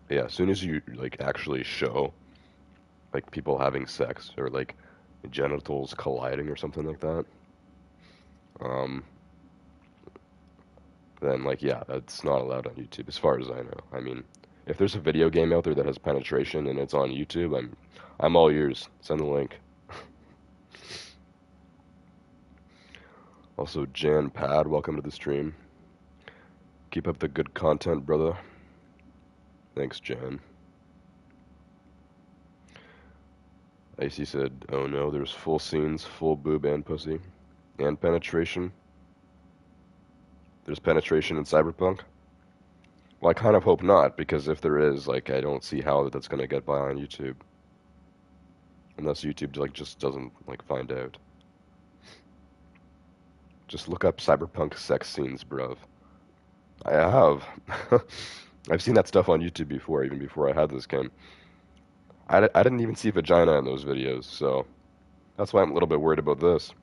yeah, as soon as you like actually show like people having sex or like genitals colliding or something like that, um, then like yeah, that's not allowed on YouTube as far as I know. I mean, if there's a video game out there that has penetration and it's on YouTube, I'm all ears. Send the link. Also, Jan Pad, welcome to the stream. Keep up the good content, brother. Thanks, Jan. Icy said, oh no, there's full scenes, full boob and pussy. And penetration. There's penetration in Cyberpunk? Well, I kind of hope not, because if there is, like, I don't see how that's going to get by on YouTube. Unless YouTube, like, just doesn't, like, find out. Just look up Cyberpunk sex scenes, bruv. I have. I've seen that stuff on YouTube before, even before I had this game. I didn't even see vagina in those videos, so that's why I'm a little bit worried about this.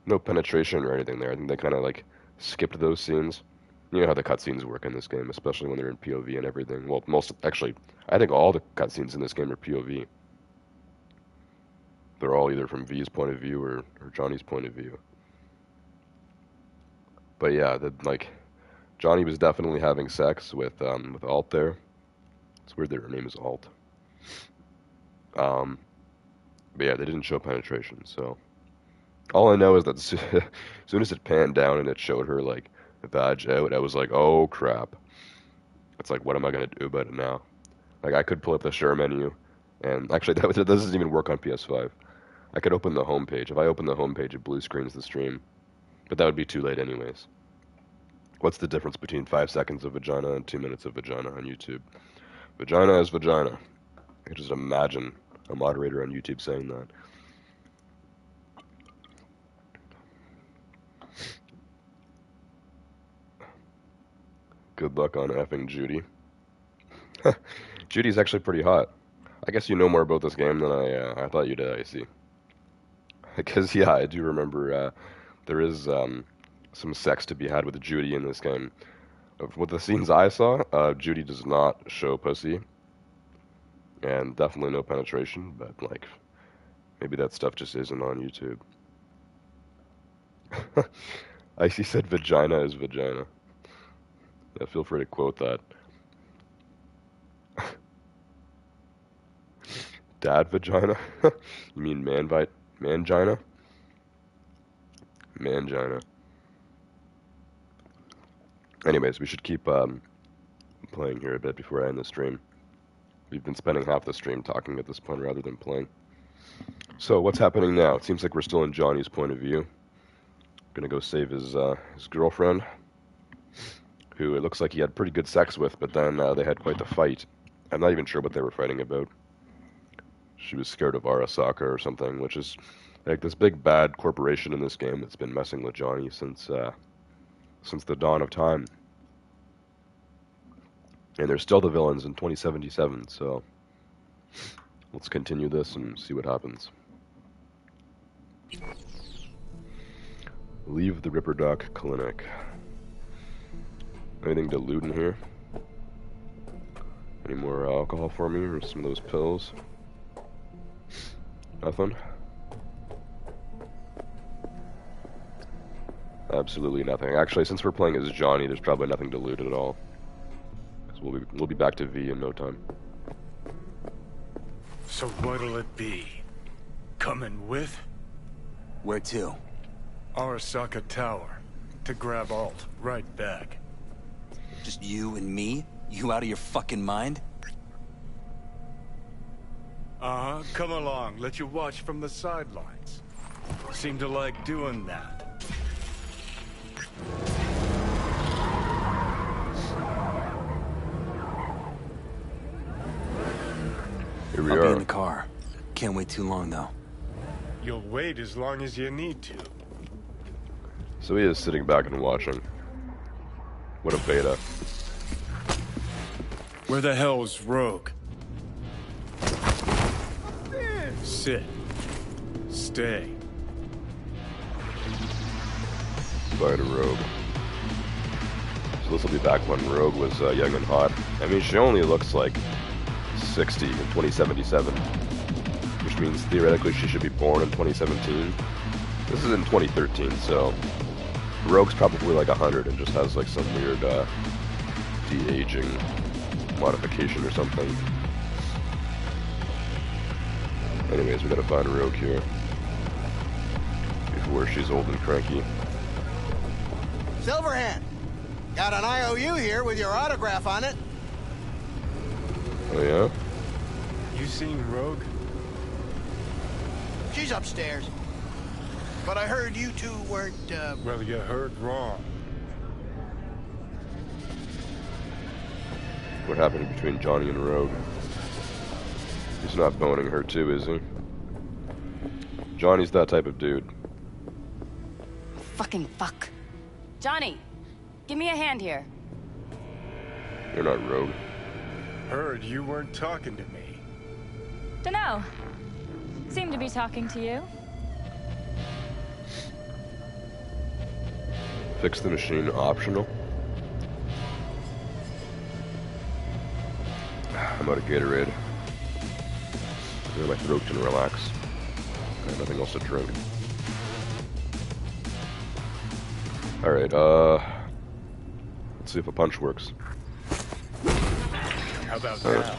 No penetration or anything there. I think they kind of, like, skipped those scenes. You know how the cutscenes work in this game, especially when they're in POV and everything. Well, actually, I think all the cutscenes in this game are POV. They're all either from V's point of view or Johnny's point of view. But yeah, like, Johnny was definitely having sex with Alt there. It's weird that her name is Alt. But yeah, they didn't show penetration, so all I know is that as soon as it panned down and it showed her like vag out, I was like, oh crap. It's like, what am I gonna do about it now? Like, I could pull up the share menu, and actually that doesn't even work on PS5. I could open the home page. If I open the home page, it blue screens the stream, but that would be too late anyways. What's the difference between 5 seconds of vagina and 2 minutes of vagina on YouTube? Vagina is vagina. I could just imagine a moderator on YouTube saying that. Good luck on effing Judy. Judy's actually pretty hot. I guess you know more about this game than I thought you did, I see. Because, yeah, I do remember there is some sex to be had with Judy in this game. With the scenes I saw, Judy does not show pussy. And definitely no penetration, but, like, maybe that stuff just isn't on YouTube. Icy said vagina is vagina. Yeah, feel free to quote that. Dad vagina? You mean mangina? Mangina. Anyways, we should keep playing here a bit before I end the stream. We've been spending half the stream talking at this point rather than playing. So, what's happening now? It seems like we're still in Johnny's point of view. Gonna go save his girlfriend, who it looks like he had pretty good sex with, but then they had quite the fight. I'm not even sure what they were fighting about. She was scared of Arasaka or something, which is like this big bad corporation in this game that's been messing with Johnny since the dawn of time. And they're still the villains in 2077, so let's continue this and see what happens. Leave the Ripperdoc Clinic. Anything to loot in here? Any more alcohol for me or some of those pills? Nothing? Absolutely nothing. Actually, since we're playing as Johnny, there's probably nothing to loot at all. Because we'll be back to V in no time. So what'll it be? Coming with? Where to? Arasaka Tower. To grab Alt. Right back. Just you and me? You out of your fucking mind? Uh-huh. Come along. Let you watch from the sidelines. Seem to like doing that. Here we I'll are. be in the car. Can't wait too long, though. You'll wait as long as you need to. So he is sitting back and watching. What a beta. Where the hell's Rogue? Sit. Stay. Find a Rogue. So this will be back when Rogue was young and hot. I mean, she only looks like 60 in 2077, which means theoretically she should be born in 2017. This is in 2013, so Rogue's probably like 100 and just has like some weird de-aging modification or something. Anyways, we gotta find Rogue here before she's old and cranky. Silverhand, got an IOU here with your autograph on it. Oh yeah? You seen Rogue? She's upstairs. But I heard you two weren't, Well, you heard wrong. What happened between Johnny and Rogue? He's not boning her too, is he? Johnny's that type of dude. Fucking fuck. Johnny, give me a hand here. You're not Rogue. Heard you weren't talking to me. Dunno. Seem to be talking to you. Fix the machine optional. I'm out of Gatorade. My throat can relax. I have nothing else to drink. Alright, let's see if a punch works. How about now?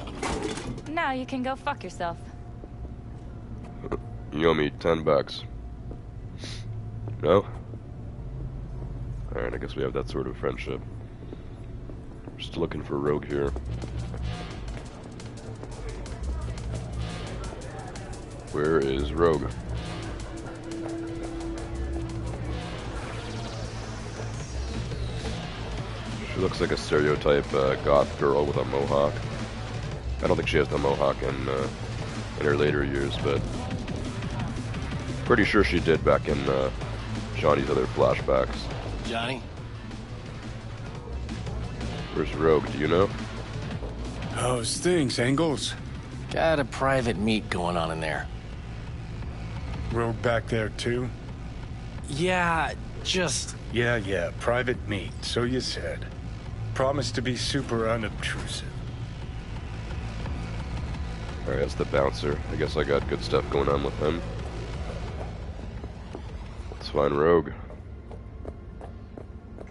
Now you can go fuck yourself. You owe me $10. No? Alright, I guess we have that sort of friendship. Just looking for Rogue here. Where is Rogue? She looks like a stereotype goth girl with a mohawk. I don't think she has the mohawk in her later years, but pretty sure she did back in Johnny's other flashbacks. Johnny? Where's Rogue? Do you know? How's things, Engels? Got a private meet going on in there. Rogue back there too? Yeah, just... Yeah, private meet, so you said. Promised to be super unobtrusive. Alright, that's the bouncer. I guess I got good stuff going on with him. Let's find Rogue.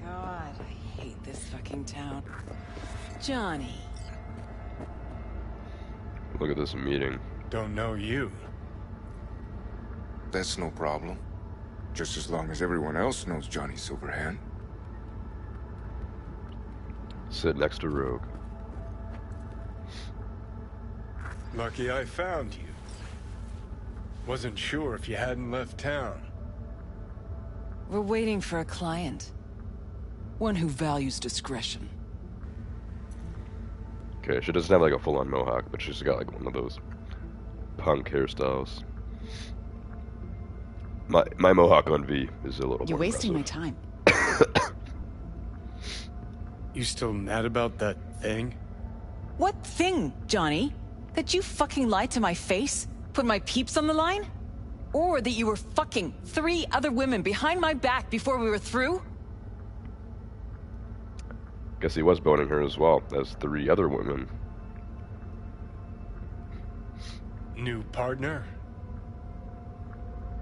God, I hate this fucking town. Johnny. Look at this meeting. Don't know you. That's no problem. Just as long as everyone else knows Johnny Silverhand. Sit next to Rogue. Lucky I found you. Wasn't sure if you hadn't left town. We're waiting for a client. One who values discretion. Okay, she doesn't have like a full-on mohawk, but she's got like one of those punk hairstyles. My mohawk on V is a little You're more wasting my aggressive. time. You still mad about that thing? What thing, Johnny? That you fucking lied to my face? Put my peeps on the line? Or that you were fucking 3 other women behind my back before we were through? Guess he was boning her as well as 3 other women. New partner?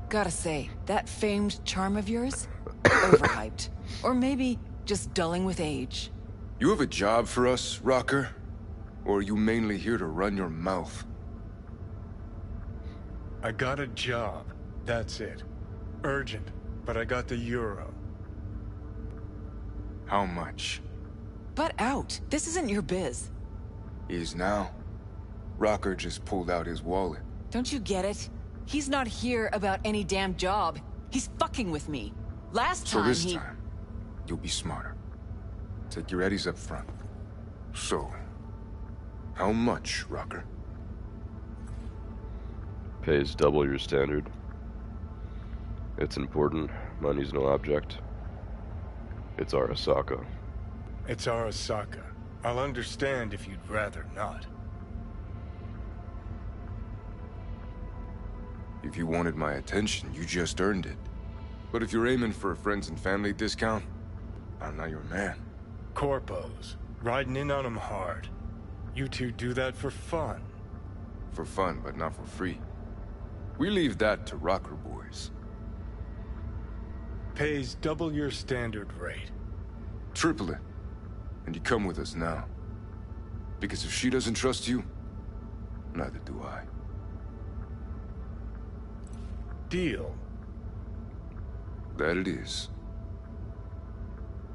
Gotta say, that famed charm of yours? Overhyped. Or maybe just dulling with age. You have a job for us, Rocker? Or are you mainly here to run your mouth? I got a job. That's it. Urgent, but I got the euro. How much? Butt out. This isn't your biz. Is now. Rocker just pulled out his wallet. Don't you get it? He's not here about any damn job. He's fucking with me. Last time So this time, you'll be smarter. Take your eddies up front. So, how much, Rocker? Pays double your standard. It's important. Money's no object. It's Arasaka. It's Arasaka. I'll understand if you'd rather not. If you wanted my attention, you just earned it. But if you're aiming for a friends and family discount, I'm not your man. Corpos, riding in on them hard. You two do that for fun. For fun, but not for free. We leave that to rocker boys. Pays double your standard rate. Triple it. And you come with us now. Because if she doesn't trust you, neither do I. Deal. That it is.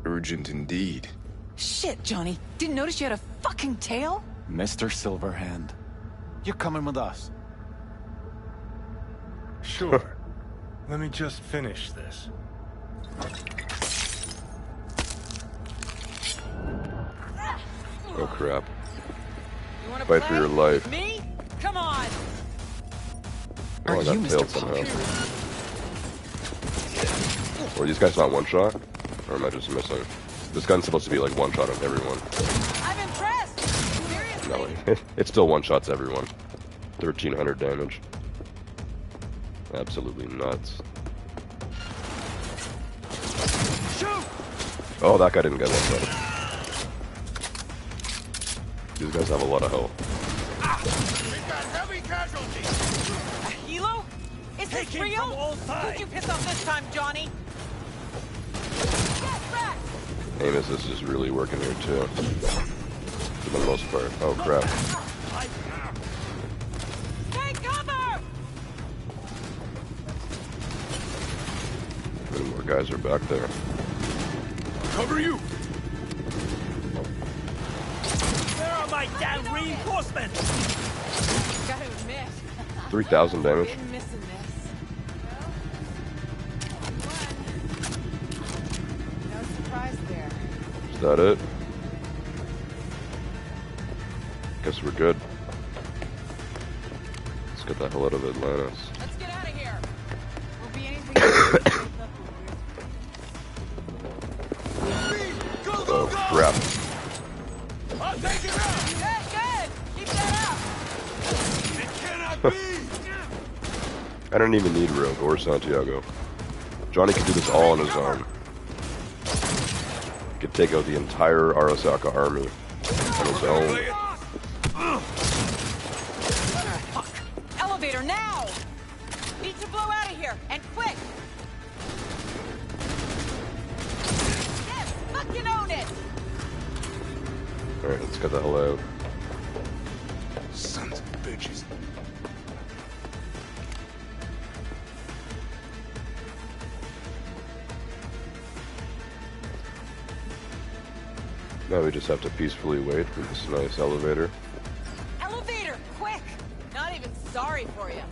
Urgent indeed. Shit, Johnny. Didn't notice you had a fucking tail? Mr. Silverhand, you're coming with us. Sure. Let me just finish this. Oh crap. Fight for your life. Me? Come on! Oh, I got tailed somehow. Or these guys not one shot? Or am I just missing? This gun's supposed to be like one shot on everyone. I'm impressed! Seriously? No, it still one shots everyone. 1300 damage. Absolutely nuts. Shoot! Oh, that guy didn't get one shot. These guys have a lot of health. We've got heavy casualties! A helo? Is this real? Who'd you piss off this time, Johnny? Amos, this is really working here too. For the most part. Oh crap. Take cover! Many more guys are back there. Cover you! Where are my damn reinforcements? Gotta admit. 3,000 damage. Been missing this. No surprise there. Is that it? Guess we're good. Let's get the hell out of Atlantis. Let's get out of here. We'll be anything. Oh crap. I'll take it out! Good, good! Keep that up! It cannot be! I don't even need Rogue or Santiago. Johnny can do this all on his own. He could take out the entire Arasaka army on his own. Fuck! Elevator now! Need to blow out of here, and quick! Yes, fucking own it! Alright, let's get the hell out. Sons of bitches. Now we just have to peacefully wait for this nice elevator. Elevator, quick! Not even sorry for you.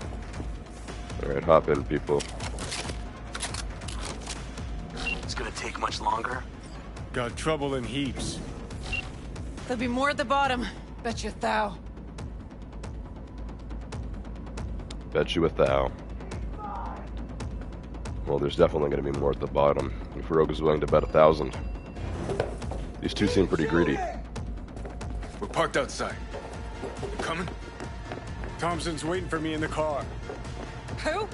Alright, hop in, people. It's gonna take much longer. Got trouble in heaps. There'll be more at the bottom. Bet you thou. Bet you a thou. Well, there's definitely going to be more at the bottom. If Rogue is willing to bet 1,000. These two seem pretty greedy. We're parked outside. You coming? Thompson's waiting for me in the car. Who?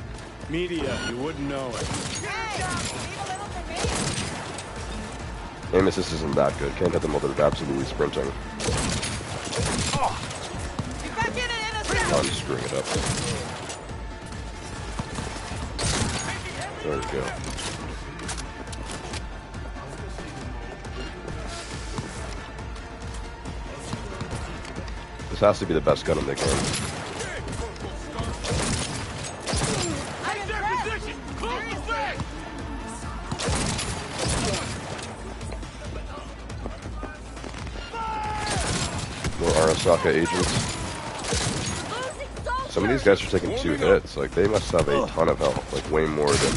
Media, you wouldn't know it. Hey, leave a little for me. Amos, this isn't that good. Can't hit them while they're absolutely sprinting. Be back in it in a second. I'm screwing it up. There we go. This has to be the best gun in the game. More Arasaka agents. Some of these guys are taking 2 hits. Like, they must have a ton of health. Like, way more than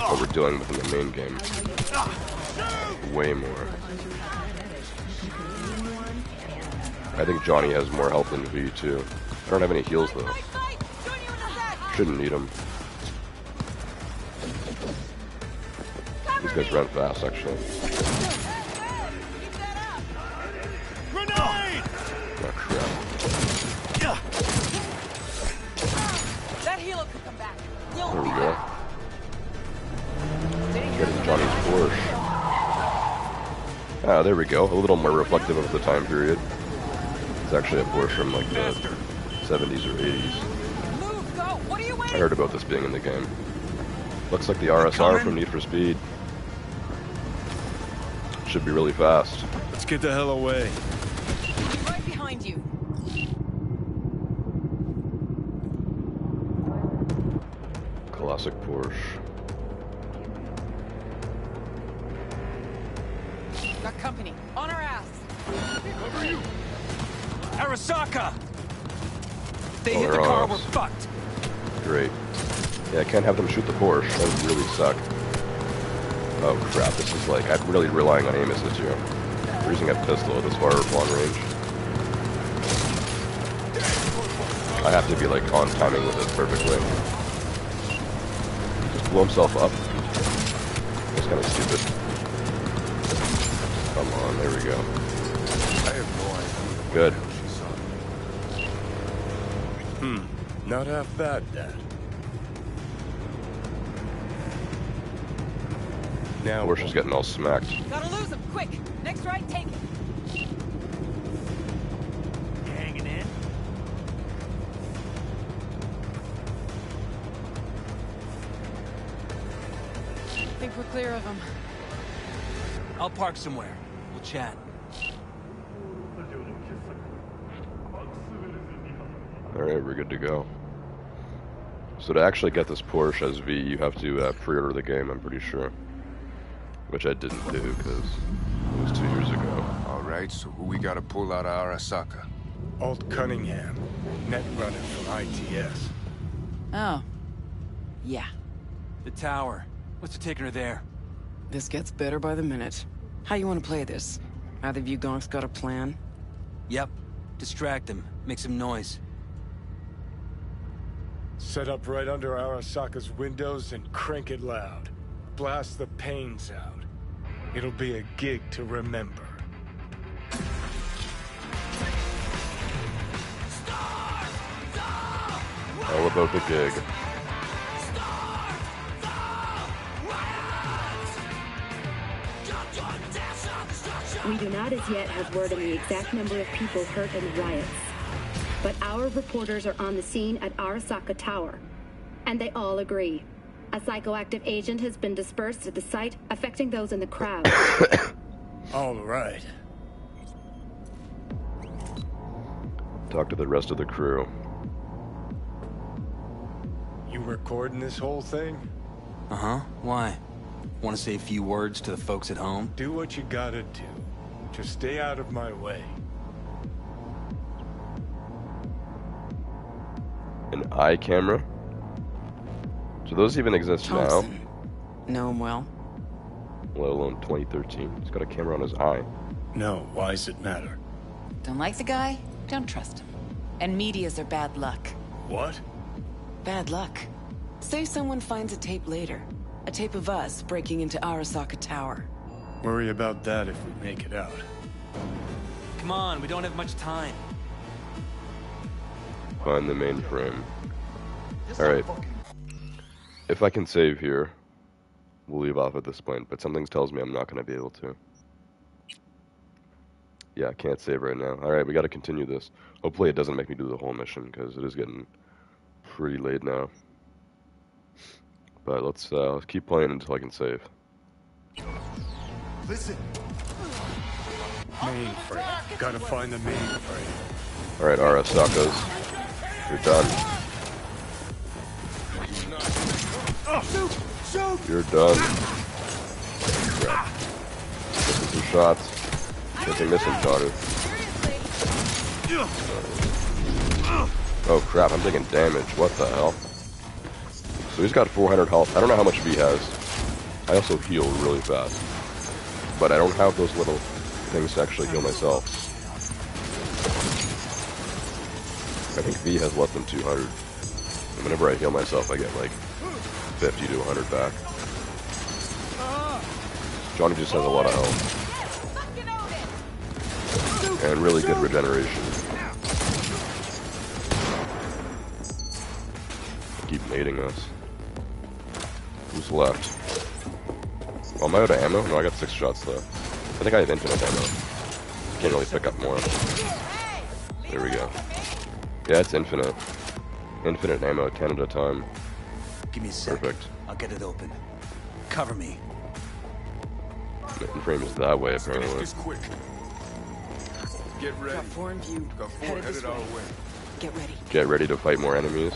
what we're dealing with in the main game. Way more. I think Johnny has more health than V, too. I don't have any heals, though. Shouldn't need them. These guys run fast, actually. Grenade! Oh, crap. That helo There we go. Getting Johnny's Porsche. Ah, there we go. A little more reflective of the time period. It's actually a Porsche from like the 70s or 80s. I heard about this being in the game. Looks like the RSR from Need for Speed. Should be really fast. Let's get the hell away. Right behind you. Classic Porsche. Got company. On our ass. Over you. Arasaka! They Oh, hit the they're car, on we're us. fucked. Great. Yeah, I can't have them shoot the Porsche. That would really suck. Oh crap, this is like, I'm really relying on aim assist here. We're using a pistol at this far long range. I have to be like on timing with it perfectly. Just blow himself up. That's kind of stupid. Come on, there we go. I have no idea. Good. Not half bad, Dad. Now Porsche's getting all smacked. Gotta lose him, quick! Next right, take it! Hanging in? Think we're clear of him. I'll park somewhere. We'll chat. Alright, we're good to go. So to actually get this Porsche as V, you have to pre-order the game, I'm pretty sure. Which I didn't do, because it was 2 years ago. Alright, so who we gotta pull out of Arasaka? Alt Cunningham, net runner from ITS. Oh. Yeah. The tower. What's it taking her there? This gets better by the minute. How you want to play this? Either of you gonks got a plan? Yep. Distract him. Make some noise. Set up right under Arasaka's windows and crank it loud. Blast the panes out. It'll be a gig to remember. All about the gig. We do not as yet have word on the exact number of people hurt in the riots. But our reporters are on the scene at Arasaka Tower, and they all agree. A psychoactive agent has been dispersed at the site, affecting those in the crowd. All right. Talk to the rest of the crew. You recording this whole thing? Uh-huh. Why? Want to say a few words to the folks at home? Do what you gotta do. Just stay out of my way. An eye camera? Do those even exist Thompson. now? Know him well? Let alone 2013. He's got a camera on his eye. No, why does it matter? Don't like the guy? Don't trust him. And medias are bad luck. What? Bad luck. Say someone finds a tape later. A tape of us breaking into Arasaka Tower. Worry about that if we make it out. Come on, we don't have much time. Find the mainframe. Alright. If I can save here, we'll leave off at this point, but something tells me I'm not going to be able to. Yeah, I can't save right now. Alright, we got to continue this. Hopefully it doesn't make me do the whole mission, because it is getting pretty late now. But let's keep playing until I can save. Listen. Mainframe. Gotta find the mainframe. Alright, Arasakas. You're done. You're done. Crap. Missing some shots. Can't be missing, Johnny. Oh crap, I'm taking damage. What the hell? So he's got 400 health. I don't know how much V has. I also heal really fast. But I don't have those little things to actually heal myself. I think V has less than 200. And whenever I heal myself, I get like 50 to 100 back. Johnny just has a lot of health. And really good regeneration. Keep nading us. Who's left? Oh, am I out of ammo? No, I got 6 shots though. I think I have infinite ammo. Can't really pick up more. There we go. Yeah, it's infinite. Infinite ammo, 10 at a time. Give me a sec. Perfect. I'll get it open. Cover me. Frame is that way, apparently. Quick. Get ready. Got 4 in view. Got 4 Headed headed this our way. way. Get ready. Get ready to fight more enemies.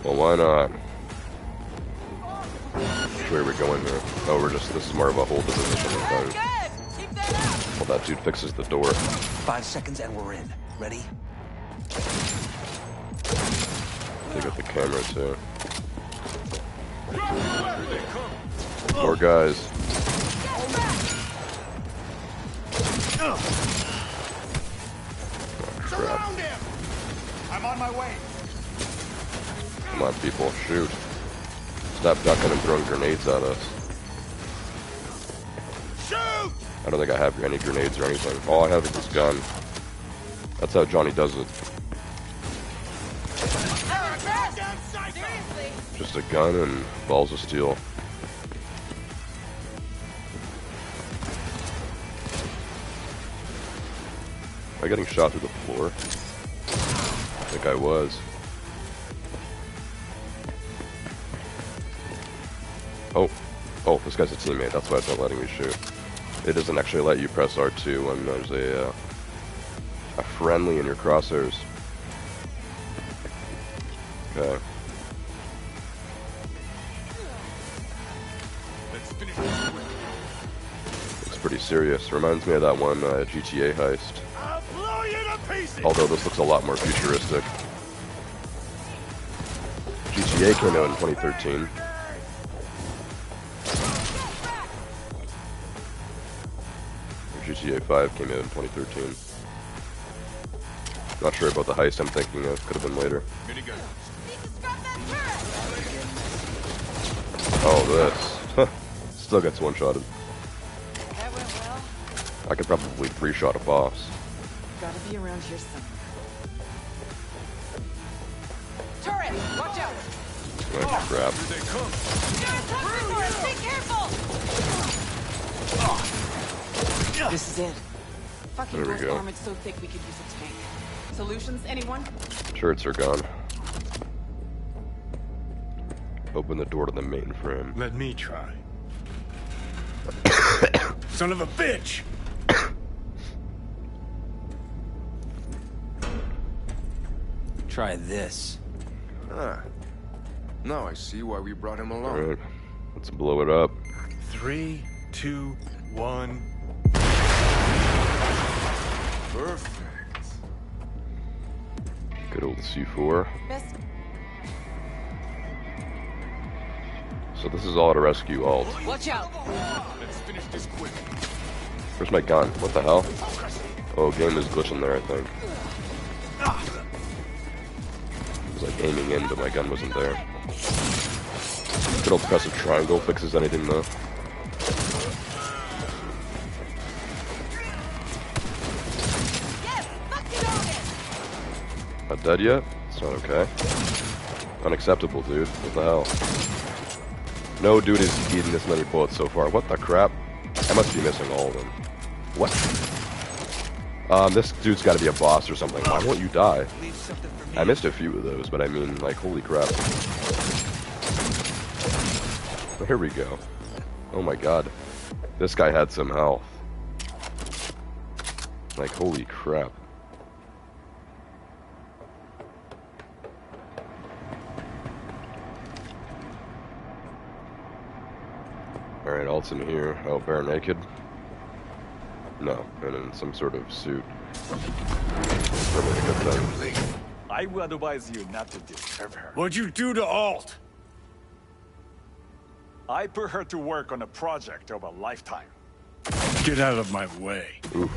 Well, why not? Where are we going here? Oh, this is more of a hold the position. Well, that dude fixes the door. 5 seconds and we're in. Ready? They got the camera too. More guys. Oh, crap. I'm on my way. Come on, people, shoot. Stop ducking and throwing grenades at us. Shoot! I don't think I have any grenades or anything. All I have is this gun. That's how Johnny does it. Just a gun and balls of steel. Am I getting shot through the floor? I think I was. Oh, this guy's a teammate. That's why it's not letting me shoot. It doesn't actually let you press R2 when there's a friendly in your crosshairs. Okay. Looks pretty serious. Reminds me of that one GTA heist. Although this looks a lot more futuristic. GTA came out in 2013. GTA 5 came out in 2013. Not sure about the heist I'm thinking of. Could have been later. Oh, this. Still gets one-shotted. I could probably 3-shot a boss. Gotta be around here somewhere. Turret! Watch out! Oh, crap. Be careful! This is it. Fucking There we door's go. armored so thick we could use a tank. Solutions, anyone? Turrets are gone. Open the door to the mainframe. Let me try. Son of a bitch! Try this. Ah. Now I see why we brought him along. Alright, let's blow it up. 3, 2, 1. Perfect. Good old C4. Best. So this is all to rescue Alt. Watch out! Let's finish this quick. Where's my gun? What the hell? Oh, game is glitching there, I think. I was like aiming in, but my gun wasn't there. Good old press of triangle fixes anything though. Not dead yet? It's not okay. Unacceptable, dude. What the hell? No dude is eating this many bullets so far. What the crap? I must be missing all of them. What? This dude's gotta be a boss or something. Why won't you die? I missed a few of those, but I mean, like, holy crap. Here we go. Oh my god. This guy had some health. Like, holy crap. Alright, Alt's in here. Oh, bare naked? No, and in some sort of suit. Probably a good thing. I will advise you not to disturb her. What'd you do to Alt? I put her to work on a project of a lifetime. Get out of my way. Oof.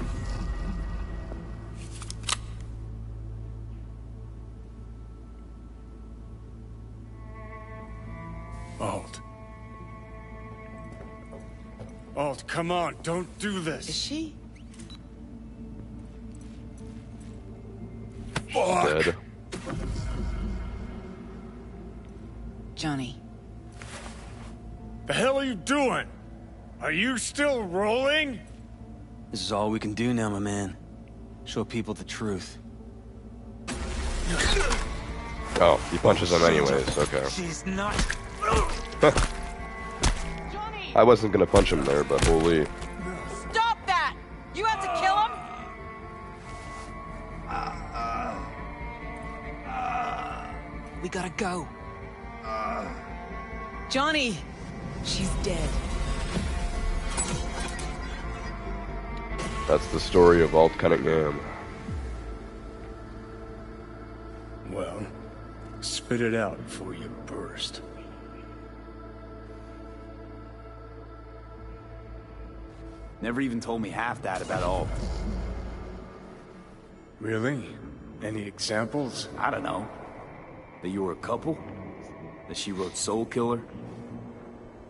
Alt. Alt, come on, don't do this. Is she? Fuck. Dead. Johnny. The hell are you doing? Are you still rolling? This is all we can do now, my man. Show people the truth. Oh, he punches him anyways, okay. She's not. I wasn't gonna punch him there, but holy. Stop that! You have to kill him? We gotta go. Johnny! She's dead. That's the story of Alt Cunningham. Well, spit it out before you burst. Never even told me half that about Alt. Really? Any examples? I don't know. That you were a couple? That she wrote Soul Killer?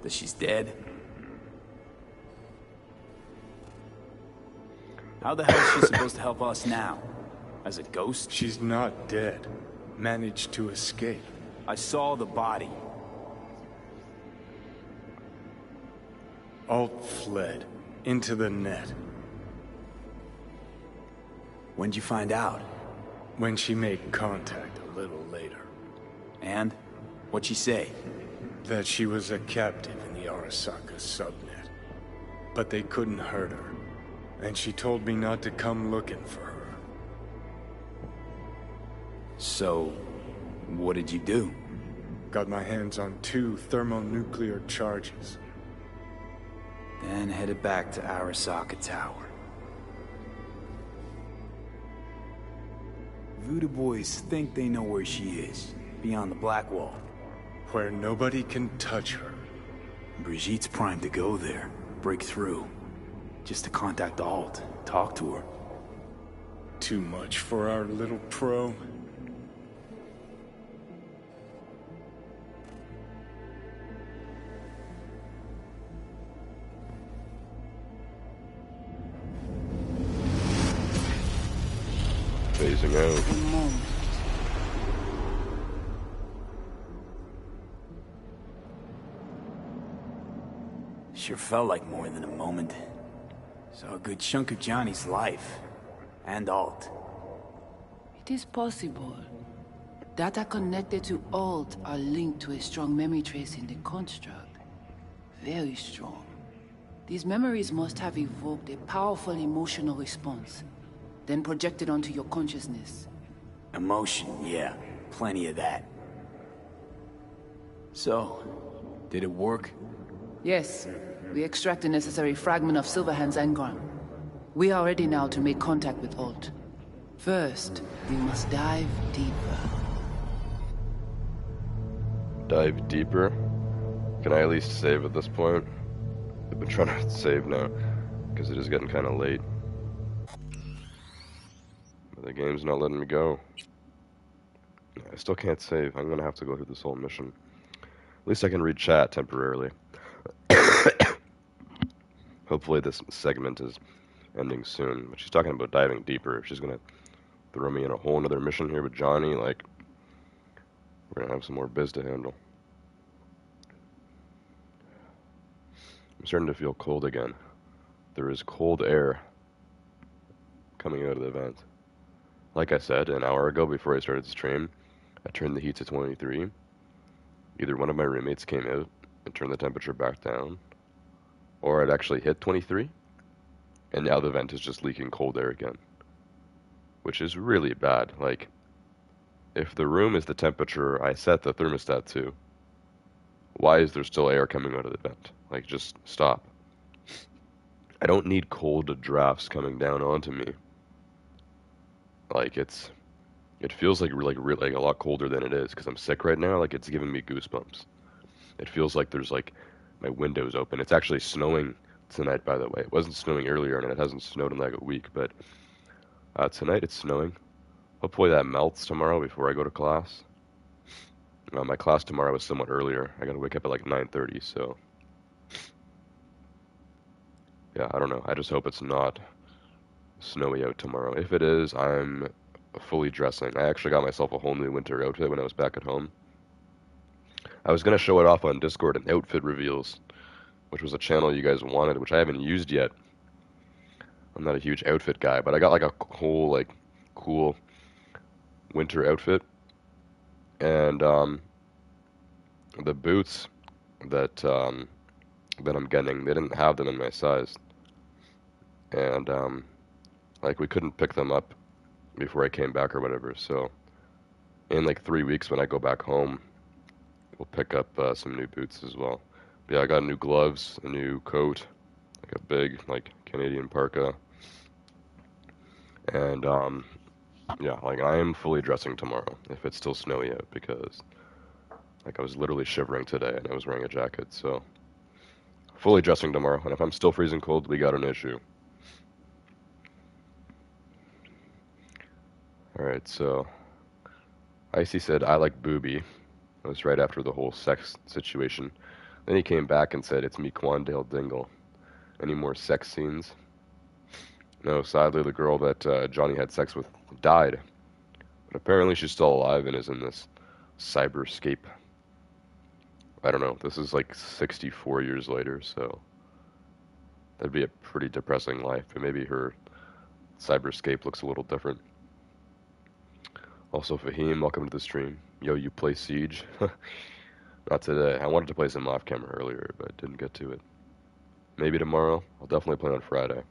That she's dead? How the hell is she supposed to help us now? As a ghost? She's not dead. Managed to escape. I saw the body. Alt fled. Into the net. When'd you find out? When she made contact a little later. And? What'd she say? That she was a captive in the Arasaka subnet. But they couldn't hurt her. And she told me not to come looking for her. So, what did you do? Got my hands on 2 thermonuclear charges. Then headed back to Arasaka Tower. Voodoo boys think they know where she is, beyond the Black Wall. Where nobody can touch her. Brigitte's primed to go there, break through. Just to contact Alt, talk to her. Too much for our little pro. Phasing out. Sure felt like more than a moment. Saw a good chunk of Johnny's life. And Alt. It is possible. Data connected to Alt are linked to a strong memory trace in the construct. Very strong. These memories must have evoked a powerful emotional response, then projected onto your consciousness. Emotion, yeah. Plenty of that. So, did it work? Yes. We extract the necessary fragment of Silverhand's engram. We are ready now to make contact with Alt. First, we must dive deeper. Dive deeper? Can I at least save at this point? I've been trying to save now, because it is getting kind of late. But the game's not letting me go. I still can't save. I'm gonna have to go through this whole mission. At least I can read chat temporarily. Hopefully this segment is ending soon. But she's talking about diving deeper. If she's gonna throw me in a whole another mission here with Johnny, like, we're gonna have some more biz to handle. I'm starting to feel cold again. There is cold air coming out of the vent. Like I said, an hour ago before I started the stream, I turned the heat to 23. Either one of my roommates came out and turned the temperature back down, or it actually hit 23, and now the vent is just leaking cold air again. Which is really bad. Like, if the room is the temperature I set the thermostat to, why is there still air coming out of the vent? Like, just stop. I don't need cold drafts coming down onto me. Like, it feels like a lot colder than it is, because I'm sick right now. Like, it's giving me goosebumps. It feels like there's, like, my window's open. It's actually snowing tonight, by the way. It wasn't snowing earlier, and it hasn't snowed in like a week, but tonight it's snowing. Hopefully that melts tomorrow before I go to class. My class tomorrow is somewhat earlier. I gotta wake up at like 9:30, so yeah, I don't know. I just hope it's not snowy out tomorrow. If it is, I'm fully dressing. I actually got myself a whole new winter outfit when I was back at home. I was gonna show it off on Discord and outfit reveals, which was a channel you guys wanted, which I haven't used yet. I'm not a huge outfit guy, but I got like a whole like cool winter outfit, and the boots that that I'm getting, they didn't have them in my size, and like we couldn't pick them up before I came back or whatever. So in like 3 weeks when I go back home, we'll pick up some new boots as well. But yeah, I got new gloves, a new coat, like a big like Canadian parka, and yeah, like I am fully dressing tomorrow if it's still snowy out because like I was literally shivering today and I was wearing a jacket. So fully dressing tomorrow, and if I'm still freezing cold, we got an issue. All right, so Icy said I like Booby. It was right after the whole sex situation. Then he came back and said, it's me, Quandale Dingle. Any more sex scenes? No, sadly the girl that Johnny had sex with died. But apparently she's still alive and is in this cyberscape. I don't know, this is like 64 years later, so that'd be a pretty depressing life, but maybe her cyberscape looks a little different. Also, Fahim, welcome to the stream. Yo, you play Siege? Not today. I wanted to play some off camera earlier, but didn't get to it. Maybe tomorrow. I'll definitely play on Friday.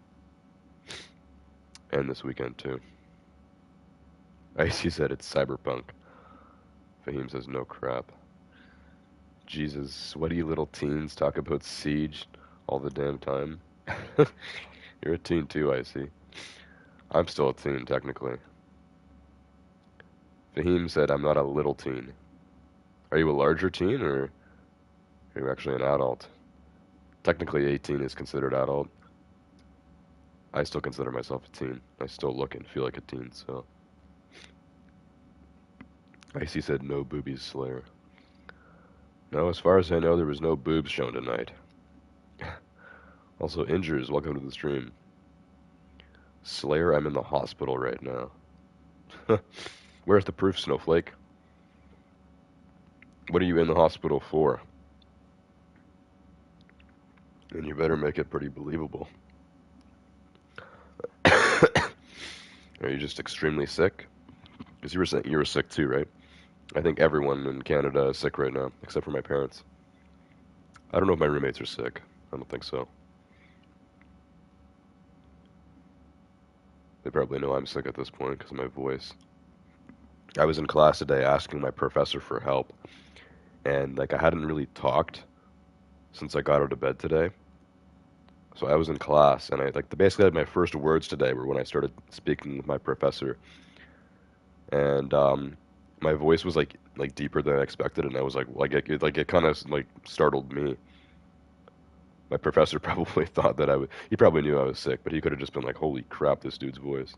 And this weekend, too. Icy said it's Cyberpunk. Fahim says no crap. Jesus, sweaty little teens talk about Siege all the damn time. You're a teen too, Icy. I'm still a teen, technically. Fahim said I'm not a little teen. Are you a larger teen, or are you actually an adult? Technically, 18 is considered adult. I still consider myself a teen. I still look and feel like a teen, so... Icy said no boobies, Slayer. No, as far as I know, there was no boobs shown tonight. Also, Injures, welcome to the stream. Slayer, I'm in the hospital right now. Where's the proof, Snowflake? What are you in the hospital for? And you better make it pretty believable. Are you just extremely sick? Because you were saying you were sick too, right? I think everyone in Canada is sick right now, except for my parents. I don't know if my roommates are sick. I don't think so. They probably know I'm sick at this point because of my voice. I was in class today asking my professor for help, and like I hadn't really talked since I got out of bed today. So I was in class, and I basically my first words today were when I started speaking with my professor, and my voice was like deeper than I expected, and I was like it kind of like startled me. My professor probably thought that he probably knew I was sick, but he could have just been like, holy crap, this dude's voice.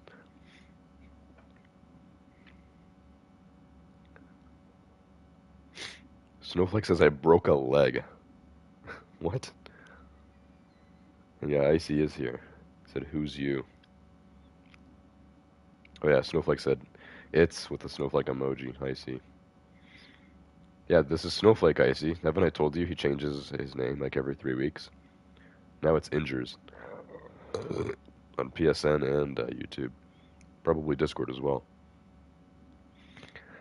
Snowflake says I broke a leg. What? Yeah, Icy is here. Said, who's you? Oh yeah, Snowflake said, it's with the snowflake emoji. Icy. Yeah, this is Snowflake Icy. Haven't I told you he changes his name like every 3 weeks? Now it's Injures. On PSN and YouTube. Probably Discord as well.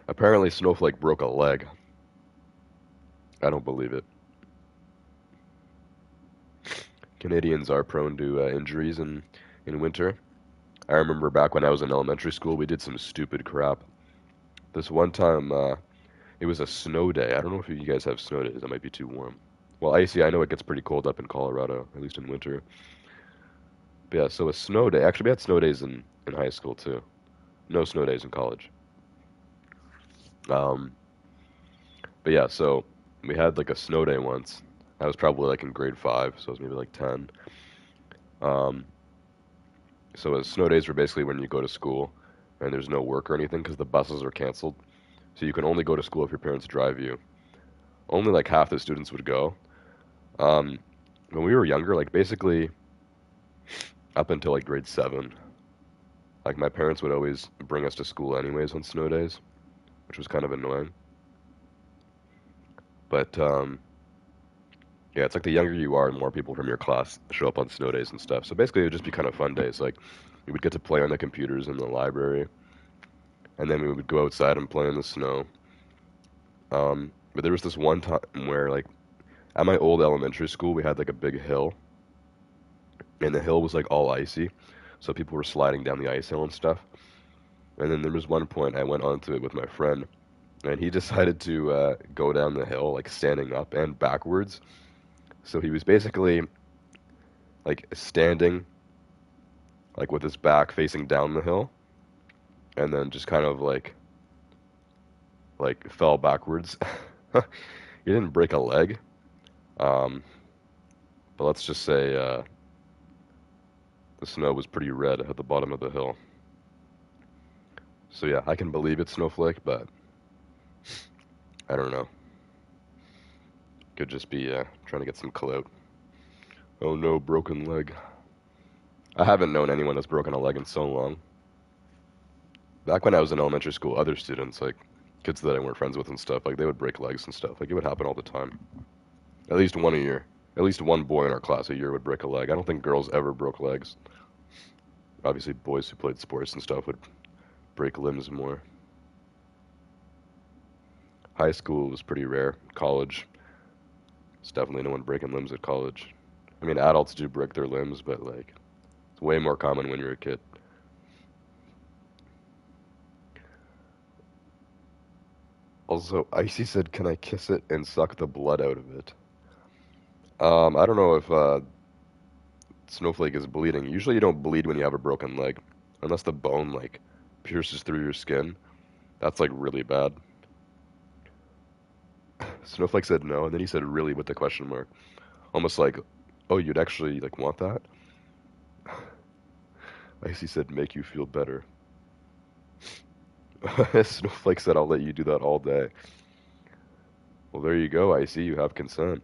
Apparently Snowflake broke a leg. I don't believe it. Canadians are prone to injuries in winter. I remember back when I was in elementary school, we did some stupid crap. This one time, it was a snow day. I don't know if you guys have snow days. That might be too warm. Well, Icy, I know it gets pretty cold up in Colorado, at least in winter. But yeah, so a snow day. Actually, we had snow days in high school, too. No snow days in college. But yeah, so we had like a snow day once. I was probably like in grade 5, so I was maybe like 10. So snow days were basically when you go to school and there's no work or anything because the buses are canceled. So you can only go to school if your parents drive you. Only like half the students would go. When we were younger, like basically up until like grade 7, like my parents would always bring us to school anyways on snow days, which was kind of annoying. But yeah, it's like the younger you are, the more people from your class show up on snow days and stuff. So basically, it would just be kind of fun days. Like we would get to play on the computers in the library, and then we would go outside and play in the snow. But there was this one time where, like, at my old elementary school, we had like a big hill, and the hill was like all icy, so people were sliding down the ice hill and stuff. And then there was one point I went onto it with my friend, and he decided to go down the hill like standing up and backwards. So he was basically like standing, like with his back facing down the hill, and then just kind of like fell backwards. He didn't break a leg, but let's just say the snow was pretty red at the bottom of the hill. So yeah, I can believe it's Snowflake, but I don't know. Could just be trying to get some clout. Oh no, broken leg. I haven't known anyone that's broken a leg in so long. Back when I was in elementary school, other students, like kids that I weren't friends with and stuff, like they would break legs and stuff. Like it would happen all the time. At least one a year. At least one boy in our class a year would break a leg. I don't think girls ever broke legs. Obviously, boys who played sports and stuff would break limbs more. High school was pretty rare. College, it's definitely no one breaking limbs at college. I mean, adults do break their limbs, but like, it's way more common when you're a kid. Also, Icy said, "Can I kiss it and suck the blood out of it?" I don't know if Snowflake is bleeding. Usually, you don't bleed when you have a broken leg, unless the bone like pierces through your skin. That's like really bad. Snowflake said no, and then he said really with the question mark. Almost like, oh, you'd actually like want that? Icy said make you feel better. Snowflake said I'll let you do that all day. Well, there you go, Icy. You have consent.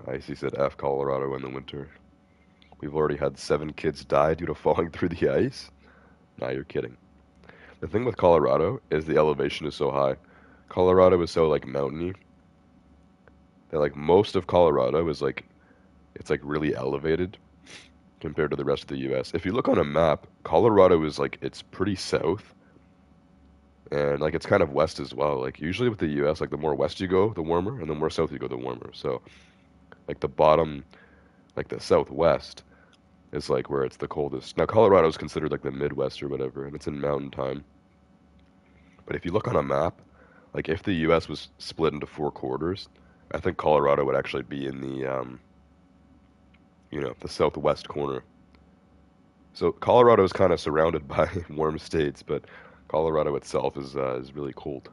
Icy said F Colorado in the winter. We've already had 7 kids die due to falling through the ice. Nah, you're kidding. The thing with Colorado is the elevation is so high. Colorado is so like mountainy that like most of Colorado is like it's like really elevated compared to the rest of the US. If you look on a map, Colorado is like it's pretty south and like it's kind of west as well. Like usually with the US, like the more west you go, the warmer, and the more south you go, the warmer. So like the bottom, like the southwest is like where it's the coldest. Now Colorado is considered like the Midwest or whatever, and it's in mountain time. But if you look on a map, like if the US was split into 4 quarters, I think Colorado would actually be in the the southwest corner. So Colorado is kind of surrounded by warm states, but Colorado itself is really cold.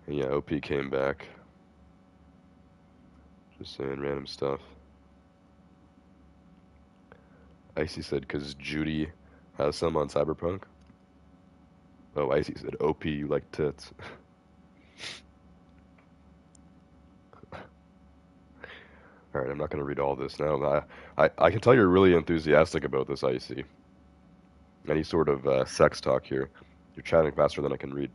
And yeah, OP came back. Just saying random stuff. Icy said, because Judy has some on Cyberpunk. Oh, Icy said, OP, you like tits. Alright, I'm not going to read all this now. I can tell you're really enthusiastic about this, Icy. Any sort of sex talk here. You're chatting faster than I can read.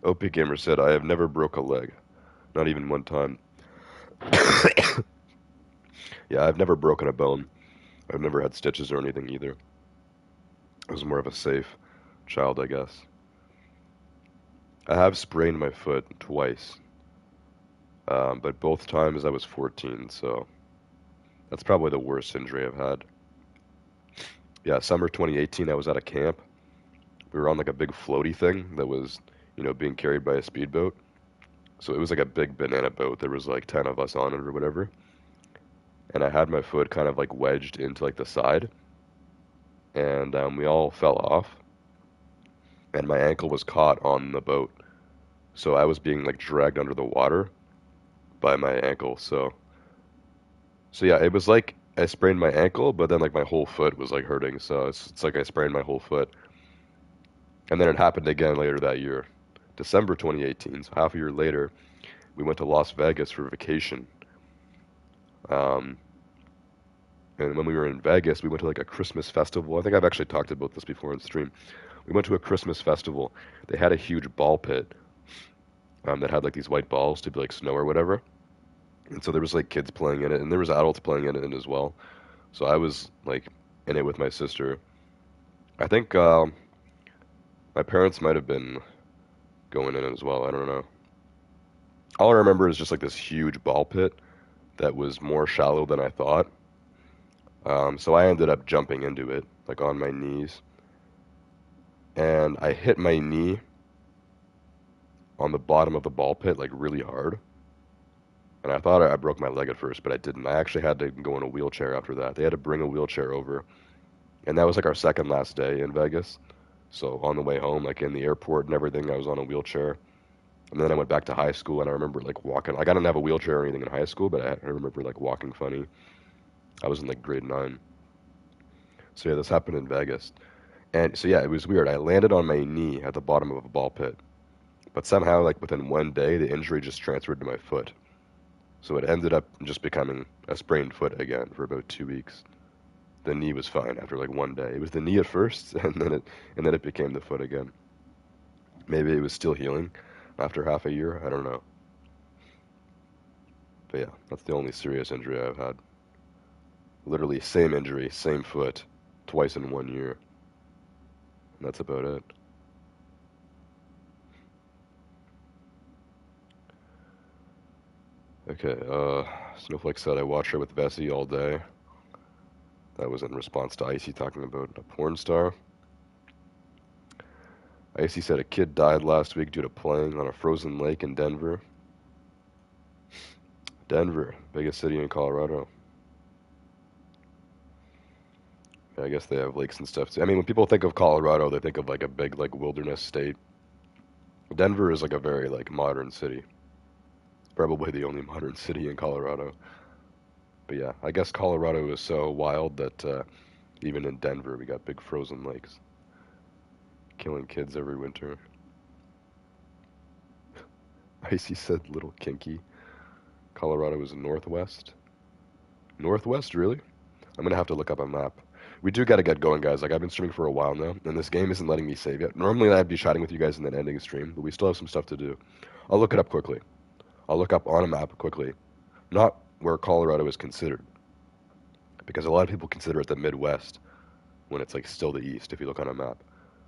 OP Gamer said, I have never broke a leg. Not even one time. Yeah, I've never broken a bone. I've never had stitches or anything either. I was more of a safe child, I guess. I have sprained my foot twice. But both times I was 14, so that's probably the worst injury I've had. Yeah, summer 2018, I was at a camp. We were on like a big floaty thing that was, being carried by a speedboat. So it was like a big banana boat. There was like 10 of us on it or whatever. And I had my foot kind of like wedged into like the side. And we all fell off. And my ankle was caught on the boat. So I was being like dragged under the water by my ankle. So yeah, it was like I sprained my ankle, but then like my whole foot was like hurting. So it's like I sprained my whole foot. And then it happened again later that year. December 2018, so half a year later, we went to Las Vegas for vacation. And when we were in Vegas, we went to like a Christmas festival. I think I've actually talked about this before on stream. We went to a Christmas festival. They had a huge ball pit that had like these white balls to be like snow or whatever. And so there was like kids playing in it, and there was adults playing in it as well. So I was like in it with my sister. I think my parents might have been going in it as well. I don't know. All I remember is just like this huge ball pit that was more shallow than I thought. So I ended up jumping into it, like on my knees. And I hit my knee on the bottom of the ball pit, like really hard. And I thought I broke my leg at first, but I didn't. I actually had to go in a wheelchair after that. They had to bring a wheelchair over. And that was like our second last day in Vegas. So on the way home, like in the airport and everything, I was on a wheelchair. And then I went back to high school, and I remember like walking. Like I didn't have a wheelchair or anything in high school, but I remember like walking funny. I was in like grade 9. So yeah, this happened in Vegas. And so yeah, it was weird. I landed on my knee at the bottom of a ball pit. But somehow, like within one day, the injury just transferred to my foot. So it ended up just becoming a sprained foot again for about 2 weeks. The knee was fine after like one day. It was the knee at first, and then it became the foot again. Maybe it was still healing after half a year. I don't know. But yeah, that's the only serious injury I've had. Literally same injury, same foot, twice in 1 year. And that's about it. Okay, Snowflake said I watched her with Vessi all day. That was in response to Icy talking about a porn star. Icy said a kid died last week due to playing on a frozen lake in Denver. Denver, biggest city in Colorado. Yeah, I guess they have lakes and stuff too. I mean, when people think of Colorado, they think of like a big like wilderness state. Denver is like a very like modern city. Probably the only modern city in Colorado. But yeah, I guess Colorado is so wild that even in Denver we got big frozen lakes. Killing kids every winter. Icy said little kinky. Colorado is northwest. Northwest, really? I'm gonna have to look up a map. We do gotta get going, guys. Like, I've been streaming for a while now, and this game isn't letting me save yet. Normally I'd be chatting with you guys and then ending the stream, but we still have some stuff to do. I'll look it up quickly. I'll look up on a map quickly. Not where Colorado is considered. Because a lot of people consider it the Midwest when it's like still the East if you look on a map.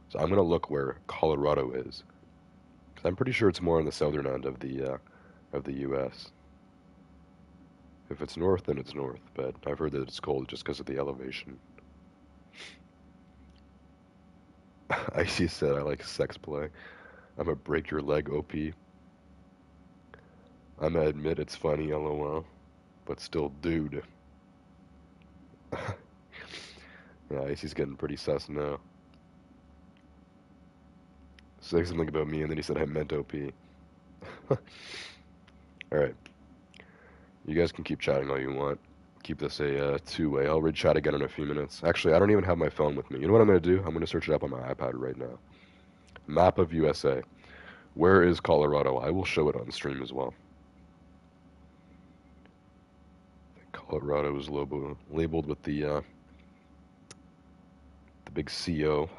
So I'm gonna look where Colorado is. Cause I'm pretty sure it's more on the southern end of the U.S. If it's north, then it's north, but I've heard that it's cold just because of the elevation. Icy said, I like sex play. I'm gonna break your leg, OP. I'm gonna admit it's funny, LOL. But still, dude. Yeah, Icy's getting pretty sus now. Say something about me, and then he said I meant OP. Alright. You guys can keep chatting all you want. Keep this a two-way. I'll read chat again in a few minutes. Actually, I don't even have my phone with me. You know what I'm going to do? I'm going to search it up on my iPad right now. Map of USA. Where is Colorado? I will show it on stream as well. Colorado is labeled with the big CO.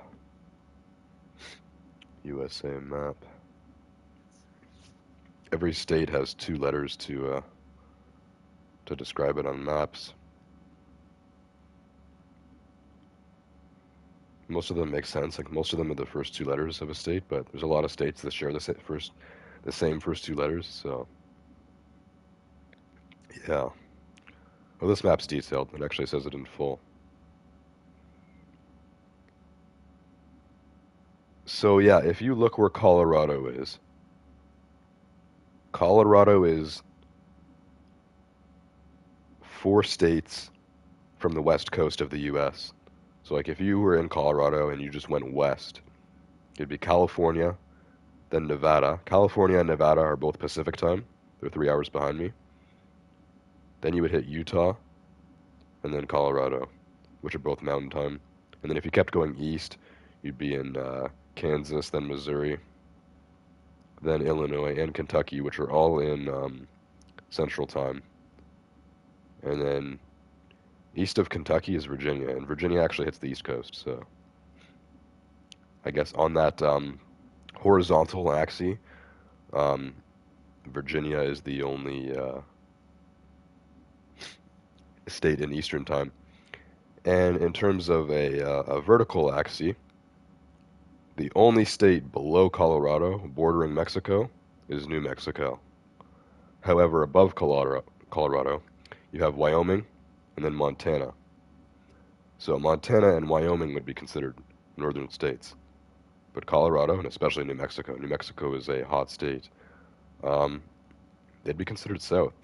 USA map. Every state has 2 letters to describe it on maps. Most of them make sense. Like most of them are the first 2 letters of a state, but there's a lot of states that share the same first 2 letters. So yeah. Well, this map's detailed. It actually says it in full. So yeah, if you look where Colorado is 4 states from the west coast of the U.S. So like if you were in Colorado and you just went west, it'd be California, then Nevada. California and Nevada are both Pacific time. They're 3 hours behind me. Then you would hit Utah, and then Colorado, which are both mountain time. And then if you kept going east, you'd be in Kansas, then Missouri, then Illinois, and Kentucky, which are all in Central time. And then East of Kentucky is Virginia, and Virginia actually hits the East Coast, so I guess on that horizontal axis, um, Virginia is the only state in Eastern Time. And in terms of a vertical axis, the only state below Colorado, bordering Mexico, is New Mexico. However, above Colorado, you have Wyoming and then Montana. So Montana and Wyoming would be considered northern states. But Colorado, and especially New Mexico is a hot state, they'd be considered south.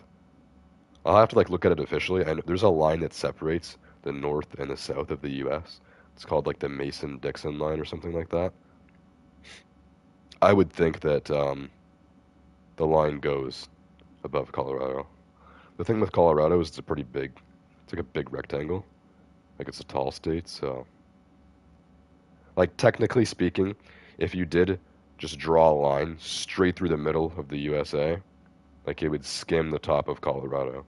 I'll have to like look at it officially. And there's a line that separates the north and the south of the U.S. It's called like the Mason-Dixon line or something like that. I would think that the line goes above Colorado. The thing with Colorado is it's like a big rectangle. Like it's a tall state, so like technically speaking, if you did just draw a line straight through the middle of the USA, like it would skim the top of Colorado.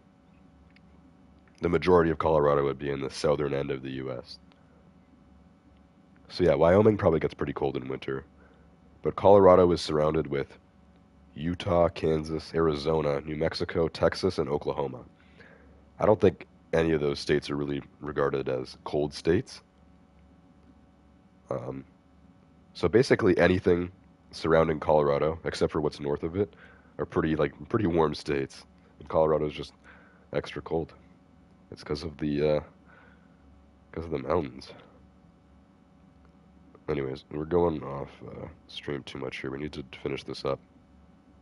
The majority of Colorado would be in the southern end of the US. So yeah, Wyoming probably gets pretty cold in winter. But Colorado is surrounded with Utah, Kansas, Arizona, New Mexico, Texas, and Oklahoma. I don't think any of those states are really regarded as cold states. So basically anything surrounding Colorado, except for what's north of it, are pretty warm states. And Colorado is just extra cold. It's because of the mountains. Anyways, we're going off stream too much here. We need to finish this up.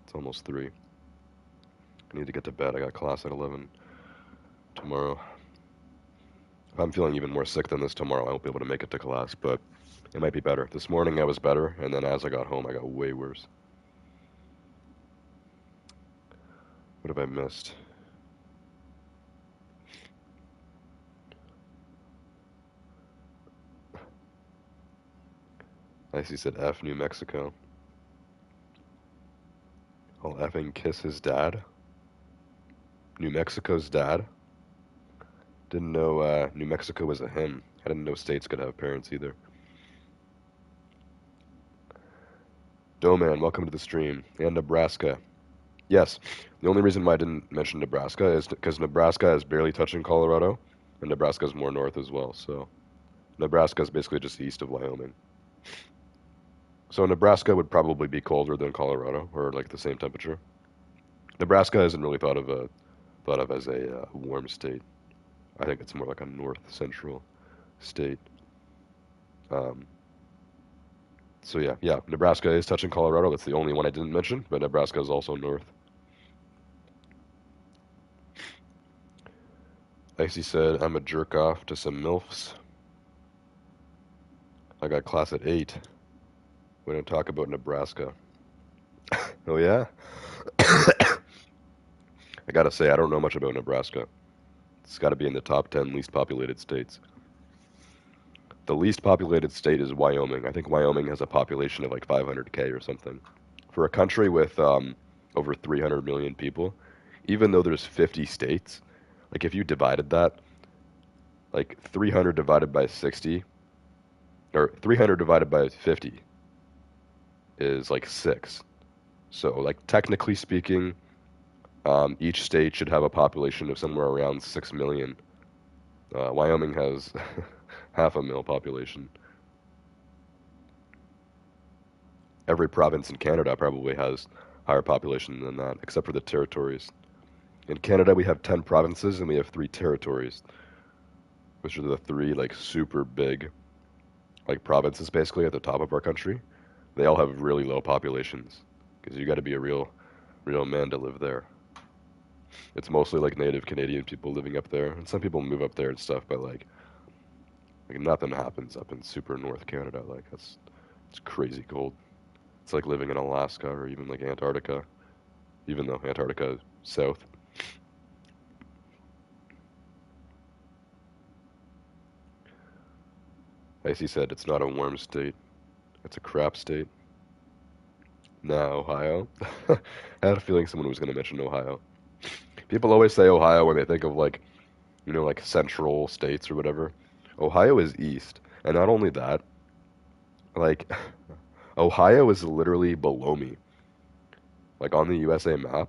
It's almost 3. I need to get to bed. I got class at 11 tomorrow. If I'm feeling even more sick than this tomorrow, I won't be able to make it to class, but it might be better. This morning I was better, and then as I got home, I got way worse. What have I missed? I see said F New Mexico. I'll effing kiss his dad. New Mexico's dad. Didn't know New Mexico was a him. I didn't know states could have parents either. Doman, welcome to the stream. And Nebraska. Yes, the only reason why I didn't mention Nebraska is because Nebraska is barely touching Colorado, and Nebraska is more north as well, so Nebraska is basically just east of Wyoming. So Nebraska would probably be colder than Colorado, or like the same temperature. Nebraska isn't really thought of as a warm state. I think it's more like a north central state. So yeah, Nebraska is touching Colorado. That's the only one I didn't mention, but Nebraska is also north. Icy said, I'm a jerk off to some MILFs. I got class at 8. We're going to talk about Nebraska. Oh yeah? I gotta say, I don't know much about Nebraska. It's got to be in the top 10 least populated states. The least populated state is Wyoming. I think Wyoming has a population of like 500K or something. For a country with over 300 million people, even though there's 50 states, like if you divided that, like 300 divided by 60, or 300 divided by 50 is like 6. So like technically speaking, each state should have a population of somewhere around 6 million. Wyoming has half a mil population. Every province in Canada probably has higher population than that, except for the territories. In Canada, we have 10 provinces and we have 3 territories, which are the 3 like super big like provinces basically at the top of our country. They all have really low populations because you got to be a real man to live there. It's mostly like native Canadian people living up there, and some people move up there and stuff, but like nothing happens up in super North Canada. Like it's crazy cold. It's like living in Alaska or even like Antarctica, even though Antarctica is south. Icy said it's not a warm state. It's a crap state. Nah, Ohio. I had a feeling someone was going to mention Ohio. People always say Ohio when they think of like You know, like central states or whatever. Ohio is east. And not only that, like, Ohio is literally below me. Like, on the USA map.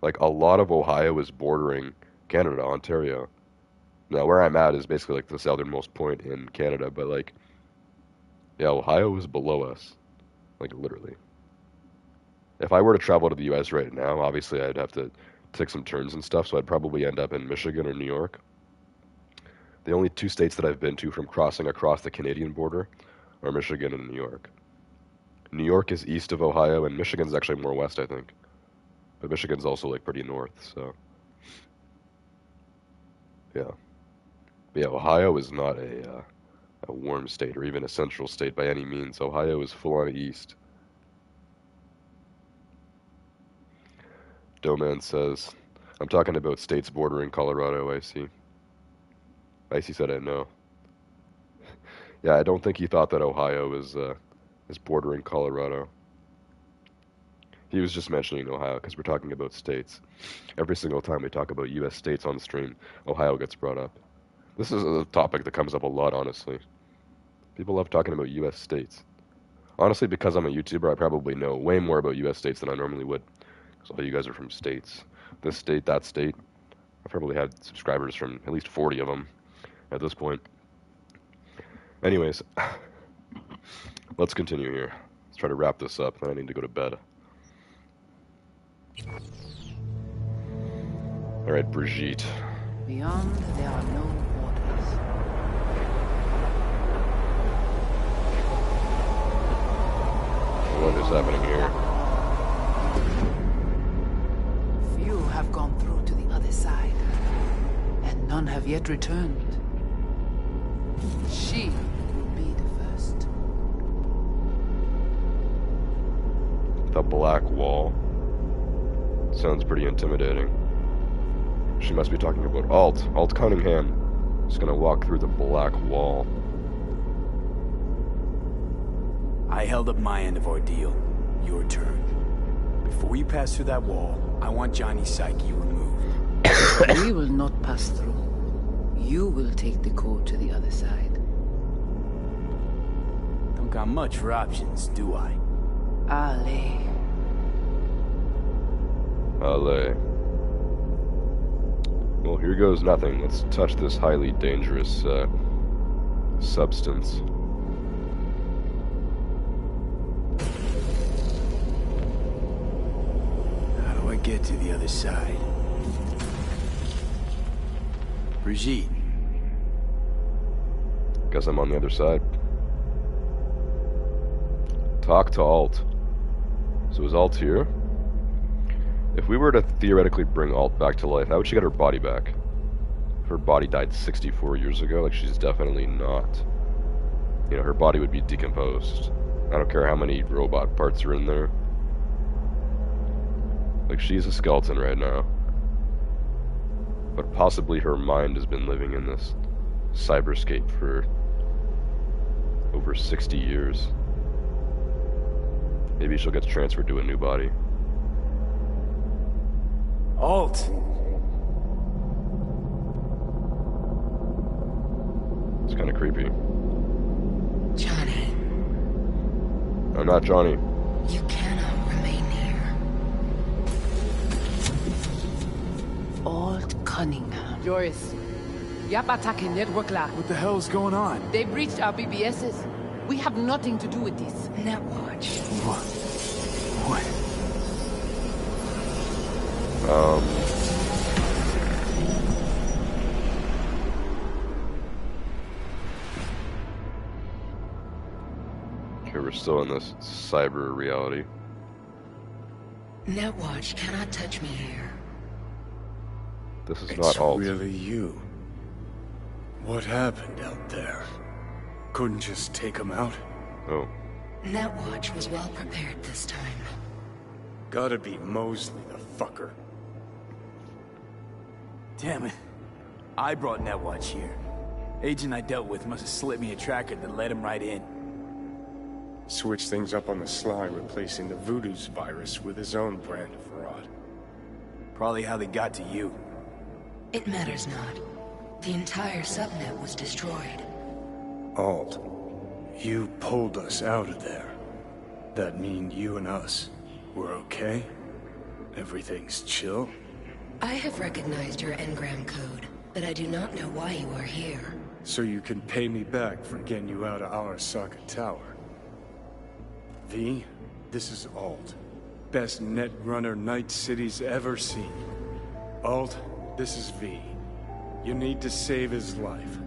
Like, a lot of Ohio is bordering Canada, Ontario. Now, where I'm at is basically, like, the southernmost point in Canada, but, like, yeah, Ohio is below us. Like, literally. If I were to travel to the US right now, obviously I'd have to take some turns and stuff, so I'd probably end up in Michigan or New York. The only two states that I've been to from crossing across the Canadian border are Michigan and New York. New York is east of Ohio, and Michigan's actually more west, I think. But Michigan's also, like, pretty north, so... Yeah. But yeah, Ohio is not a warm state, or even a central state by any means. Ohio is full-on east. Doman says, I'm talking about states bordering Colorado, Icy. Icy said I know. Yeah, I don't think he thought that Ohio is bordering Colorado. He was just mentioning Ohio because we're talking about states. Every single time we talk about U.S. states on the stream, Ohio gets brought up. This is a topic that comes up a lot, honestly. People love talking about U.S. states. Honestly, because I'm a YouTuber, I probably know way more about U.S. states than I normally would. Because all you guys are from states. This state, that state. I've probably had subscribers from at least 40 of them at this point. Anyways, let's continue here. Let's try to wrap this up, then I need to go to bed. Alright, Brigitte. Beyond, there are no borders. What is happening here? Few have gone through to the other side, and none have yet returned. She will be the first. The black wall. Sounds pretty intimidating. She must be talking about Alt Cunningham. Is gonna walk through the black wall. I held up my end of ordeal. Your turn. Before you pass through that wall, I want Johnny's psyche removed. We will not pass through. You will take the code to the other side. Don't got much for options, do I? Ale. Ale. Well, here goes nothing. Let's touch this highly dangerous substance. How do I get to the other side? Brigitte. Guess I'm on the other side. Talk to Alt. So is Alt here? If we were to theoretically bring Alt back to life, how would she get her body back? If her body died 64 years ago, like she's definitely not. You know, her body would be decomposed. I don't care how many robot parts are in there. Like, she's a skeleton right now. But possibly her mind has been living in this cyberscape for over 60 years. Maybe she'll get transferred to a new body. Alt! It's kind of creepy. Johnny. I'm not Johnny. You cannot remain here. Alt Cunningham. Joris, Yap attacking network lock. What the hell's going on? They breached our BBSs. We have nothing to do with this. Netwatch. What? Okay, we're still in this cyber reality. Netwatch cannot touch me here. This is It's not Alt. really you. What happened out there? Couldn't just take him out? Oh. Netwatch was well prepared this time. Gotta be Mosley, the fucker. Damn it. I brought Netwatch here. Agent I dealt with must have slipped me a tracker that led him right in. Switch things up on the sly, replacing the Voodoo's virus with his own brand of fraud. Probably how they got to you. It matters not. The entire subnet was destroyed. Alt, you pulled us out of there. That mean you and us, we're okay? Everything's chill? I have recognized your engram code, but I do not know why you are here. So you can pay me back for getting you out of Arasaka Tower. V, this is Alt. Best netrunner Night City's ever seen. Alt, this is V. You need to save his life.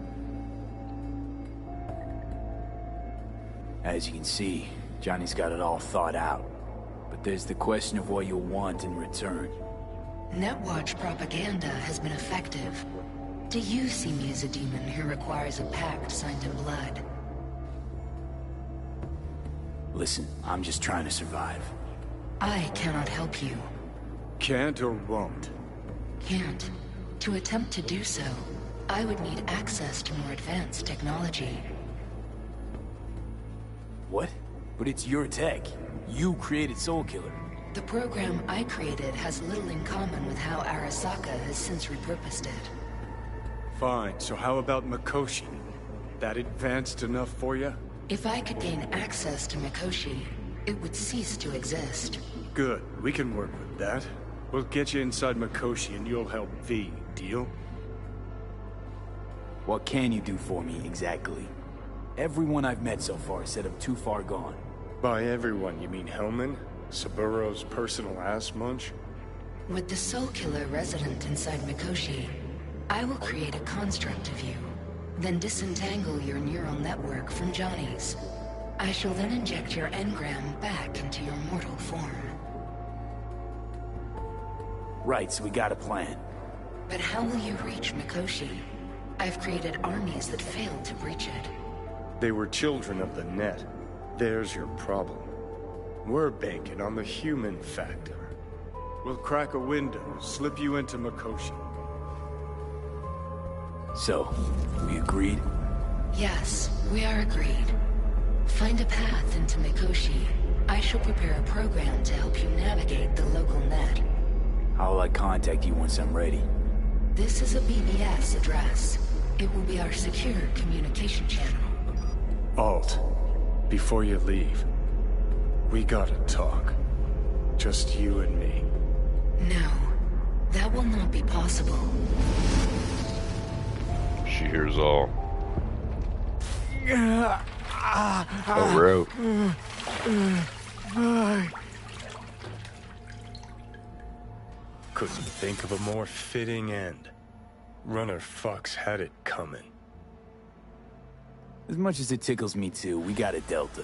As you can see, Johnny's got it all thought out. But there's the question of what you'll want in return. Netwatch propaganda has been effective. Do you see me as a demon who requires a pact signed in blood? Listen, I'm just trying to survive. I cannot help you. Can't or won't? Can't. To attempt to do so, I would need access to more advanced technology. What? But it's your tech. You created Soulkiller. The program I created has little in common with how Arasaka has since repurposed it. Fine, so how about Mikoshi? That advanced enough for you? If I could gain access to Mikoshi, it would cease to exist. Good, we can work with that. We'll get you inside Mikoshi and you'll help V, deal? What can you do for me, exactly? Everyone I've met so far said I'm too far gone. By everyone, you mean Hellman? Saburo's personal ass munch? With the Soulkiller resident inside Mikoshi, I will create a construct of you, then disentangle your neural network from Johnny's. I shall then inject your engram back into your mortal form. Right, so we got a plan. But how will you reach Mikoshi? I've created armies that failed to breach it. They were children of the net. There's your problem. We're banking on the human factor. We'll crack a window, slip you into Mikoshi. So, we agreed? Yes, we are agreed. Find a path into Mikoshi. I shall prepare a program to help you navigate the local net. How will I contact you once I'm ready? This is a BBS address. It will be our secure communication channel. Alt, before you leave, we gotta talk. Just you and me. No, that will not be possible. She hears all. Oh, we're out. Couldn't think of a more fitting end. Runner fucks had it coming. As much as it tickles me too, we got a Delta.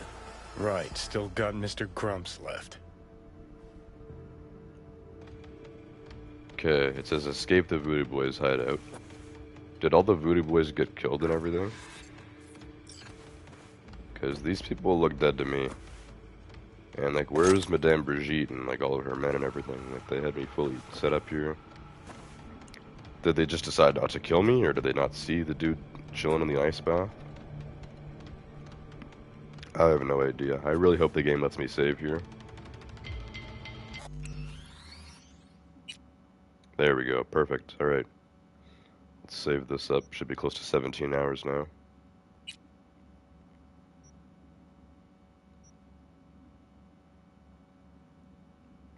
Right, still got Mr. Grumps left. Okay, it says escape the Voodoo Boys hideout. Did all the Voodoo Boys get killed and everything? Because these people look dead to me. And like, where's Madame Brigitte and like all of her men and everything? Like, they had me fully set up here. Did they just decide not to kill me, or did they not see the dude chilling in the ice bath? I have no idea. I really hope the game lets me save here. There we go. Perfect. Alright. Let's save this up. Should be close to 17 hours now.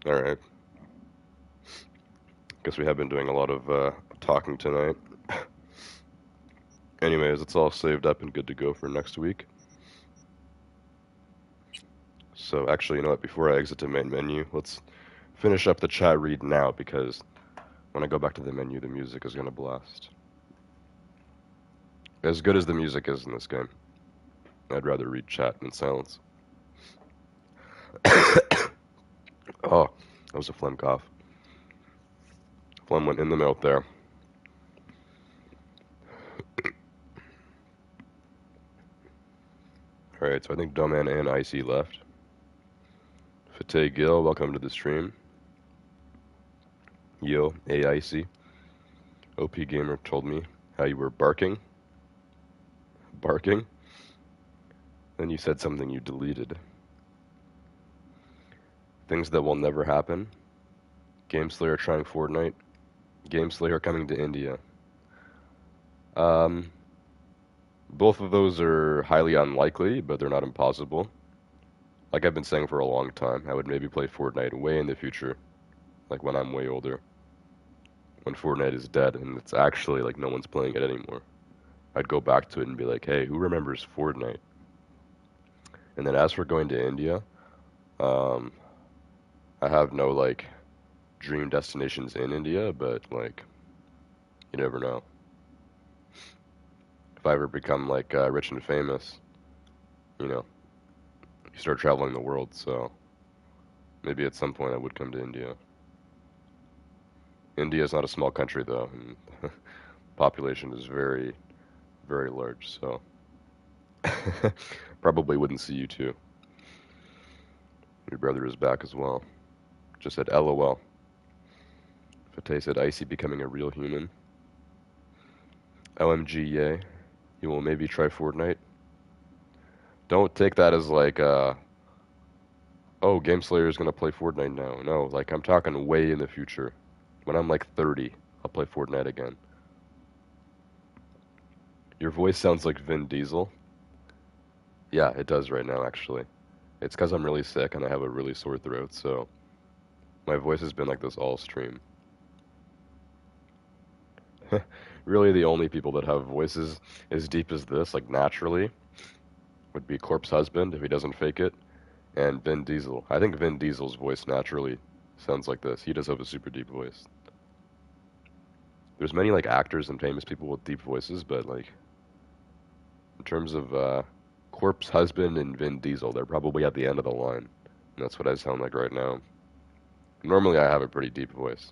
Alright. Guess we have been doing a lot of talking tonight. Anyways, it's all saved up and good to go for next week. So actually, you know what, before I exit to main menu, let's finish up the chat read now, because when I go back to the menu, the music is going to blast. As good as the music is in this game, I'd rather read chat in silence. Oh, that was a phlegm cough. Phlegm went in the mouth there. Alright, so I think Doman and Icy left. Fateh Gill, welcome to the stream. Yo, Icy. OP Gamer told me how you were barking. Barking? Then you said something you deleted. Things that will never happen. Game Slayer trying Fortnite. Game Slayer coming to India. Um, both of those are highly unlikely, but they're not impossible. Like I've been saying for a long time, I would maybe play Fortnite way in the future, like when I'm way older, when Fortnite is dead and it's actually like no one's playing it anymore. I'd go back to it and be like, hey, who remembers Fortnite? And then as for going to India, um, I have no like dream destinations in India, but like you never know. If I ever become like rich and famous, you know, you start traveling the world, so maybe at some point I would come to India. India is not a small country though, and population is very, very large, so probably wouldn't see you too. Your brother is back as well. Just said LOL. Fateh said Icy becoming a real human. OMG, yay. You will maybe try Fortnite. Don't take that as like, oh, Game Slayer is gonna play Fortnite now. No, like I'm talking way in the future. When I'm like 30, I'll play Fortnite again. Your voice sounds like Vin Diesel. Yeah, it does right now, actually. It's because I'm really sick and I have a really sore throat, so my voice has been like this all stream. Really, the only people that have voices as deep as this, like naturally, would be Corpse Husband if he doesn't fake it, and Vin Diesel. I think Vin Diesel's voice naturally sounds like this. He does have a super deep voice. There's many like actors and famous people with deep voices, but like in terms of Corpse Husband and Vin Diesel, they're probably at the end of the line. And that's what I sound like right now. Normally I have a pretty deep voice.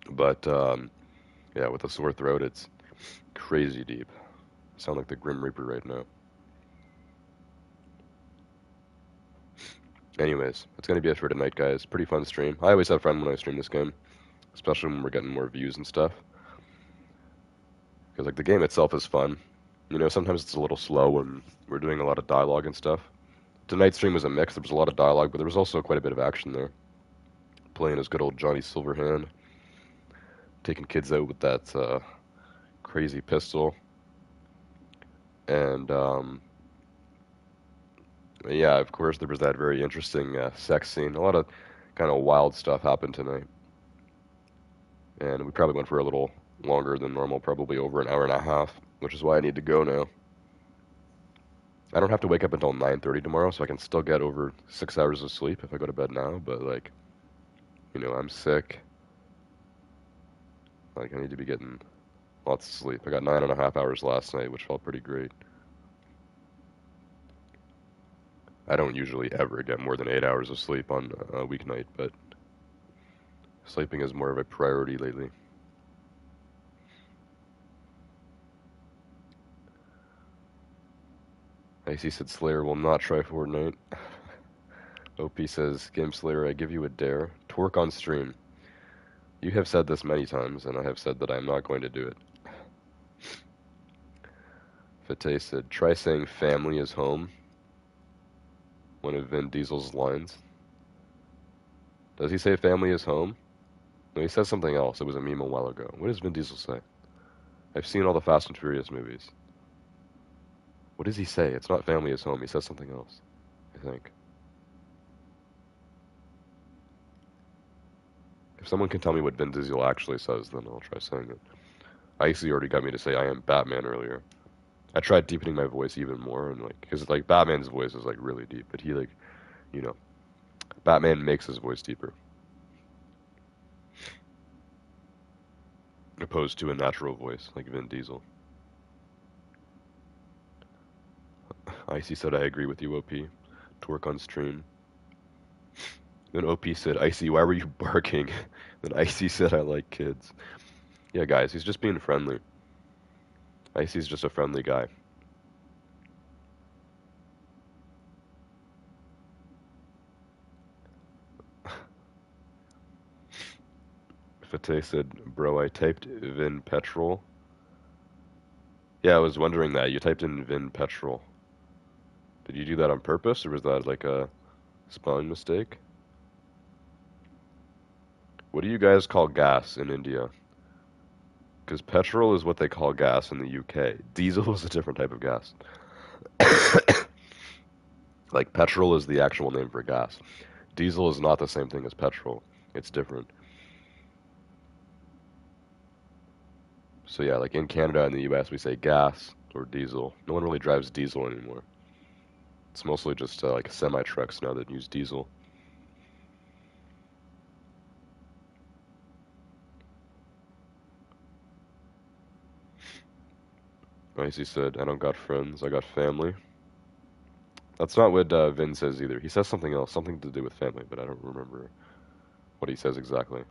But yeah, with a sore throat it's crazy deep. I sound like the Grim Reaper right now. Anyways, that's gonna be it for tonight, guys. Pretty fun stream. I always have fun when I stream this game, especially when we're getting more views and stuff. Because like the game itself is fun. You know, sometimes it's a little slow when we're doing a lot of dialogue and stuff. Tonight's stream was a mix. There was a lot of dialogue, but there was also quite a bit of action there. Playing as good old Johnny Silverhand, taking kids out with that crazy pistol, and yeah, of course there was that very interesting sex scene. A lot of kind of wild stuff happened tonight, and we probably went for a little longer than normal, probably over an hour and a half, which is why I need to go now. I don't have to wake up until 9:30 tomorrow, so I can still get over 6 hours of sleep if I go to bed now, but like, you know, I'm sick. Like, I need to be getting lots of sleep. I got 9.5 hours last night, which felt pretty great. I don't usually ever get more than 8 hours of sleep on a weeknight, but sleeping is more of a priority lately. Icy said Slayer will not try Fortnite. OP says, Game Slayer, I give you a dare. Twerk on stream. You have said this many times, and I have said that I am not going to do it. Fateh said, try saying family is home. One of Vin Diesel's lines. Does he say family is home? No, he says something else. It was a meme a while ago. What does Vin Diesel say? I've seen all the Fast and Furious movies. What does he say? It's not family is home. He says something else, I think. If someone can tell me what Vin Diesel actually says, then I'll try saying it. Icy already got me to say I am Batman earlier. I tried deepening my voice even more, and like, because like Batman's voice is like really deep, but he like, you know, Batman makes his voice deeper, opposed to a natural voice like Vin Diesel. Icy said I agree with you, OP. Twerk on stream. Then OP said, Icy, why were you barking? Then Icy said I like kids. Yeah, guys, he's just being friendly. Icy's just a friendly guy. Fateh said, bro, I typed Vin Petrol. Yeah, I was wondering that. You typed in Vin Petrol. Did you do that on purpose, or was that like a spelling mistake? What do you guys call gas in India? Because petrol is what they call gas in the UK. Diesel is a different type of gas. Like, petrol is the actual name for gas. Diesel is not the same thing as petrol. It's different. So yeah, like in Canada and the US, we say gas or diesel. No one really drives diesel anymore. It's mostly just like semi-trucks now that use diesel. Icy said, I don't got friends, I got family. That's not what Vin says either. He says something else, something to do with family, but I don't remember what he says exactly.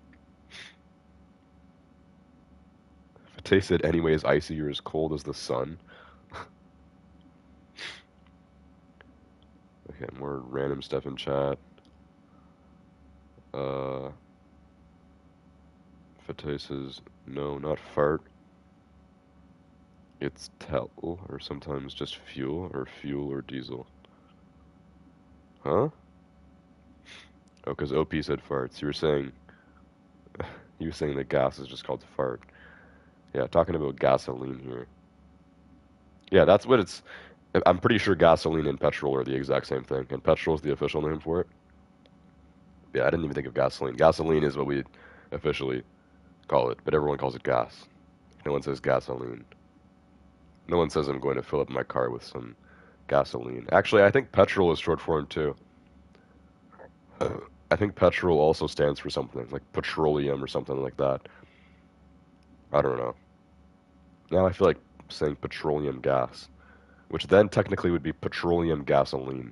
Fateh said, anyways, Icy, you're as cold as the sun. Okay, more random stuff in chat. Fateh says, no, not fart. It's tel, or sometimes just fuel or diesel. Huh? Oh, because OP said farts. You were saying that gas is just called fart. Yeah, talking about gasoline here. Yeah, that's what it's... I'm pretty sure gasoline and petrol are the exact same thing, and petrol is the official name for it. Yeah, I didn't even think of gasoline. Gasoline is what we officially call it, but everyone calls it gas. No one says gasoline. No one says I'm going to fill up my car with some gasoline. Actually, I think petrol is short form too. I think petrol also stands for something, like petroleum or something like that. I don't know. Now I feel like saying petroleum gas, which then technically would be petroleum gasoline.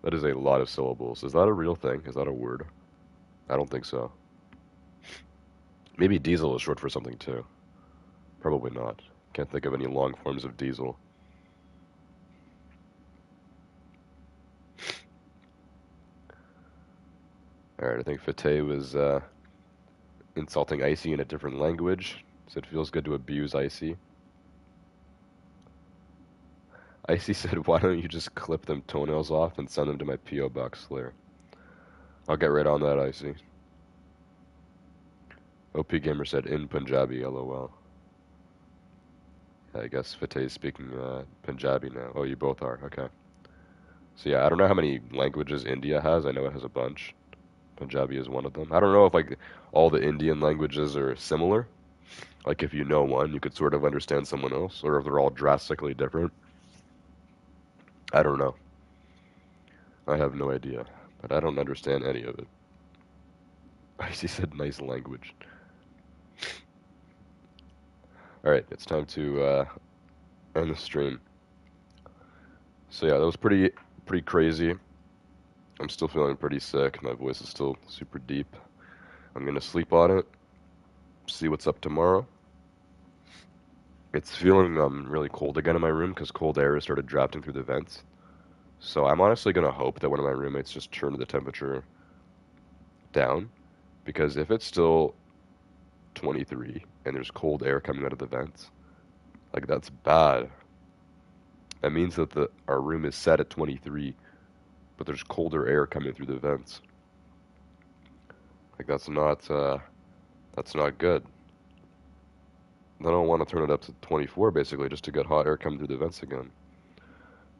That is a lot of syllables. Is that a real thing? Is that a word? I don't think so. Maybe diesel is short for something too. Probably not. Can't think of any long forms of diesel. Alright, I think Fateh was insulting Icy in a different language. Said it feels good to abuse Icy. Icy said, why don't you just clip them toenails off and send them to my P.O. Box Slayer? I'll get right on that, Icy. OP Gamer said, in Punjabi, lol. I guess Fateh is speaking Punjabi now. Oh, you both are, okay. So yeah, I don't know how many languages India has. I know it has a bunch. Punjabi is one of them. I don't know if like all the Indian languages are similar. Like if you know one, you could sort of understand someone else, or if they're all drastically different. I don't know. I have no idea, but I don't understand any of it. Icy said nice language. Alright, it's time to end the stream. So yeah, that was pretty crazy. I'm still feeling pretty sick. My voice is still super deep. I'm gonna sleep on it. See what's up tomorrow. It's feeling really cold again in my room because cold air has started drafting through the vents. So I'm honestly gonna hope that one of my roommates just turned the temperature down, because if it's still 23 and there's cold air coming out of the vents, like that's bad. That means that our room is set at 23, but there's colder air coming through the vents. Like that's not good. Then I don't want to turn it up to 24 basically just to get hot air coming through the vents again.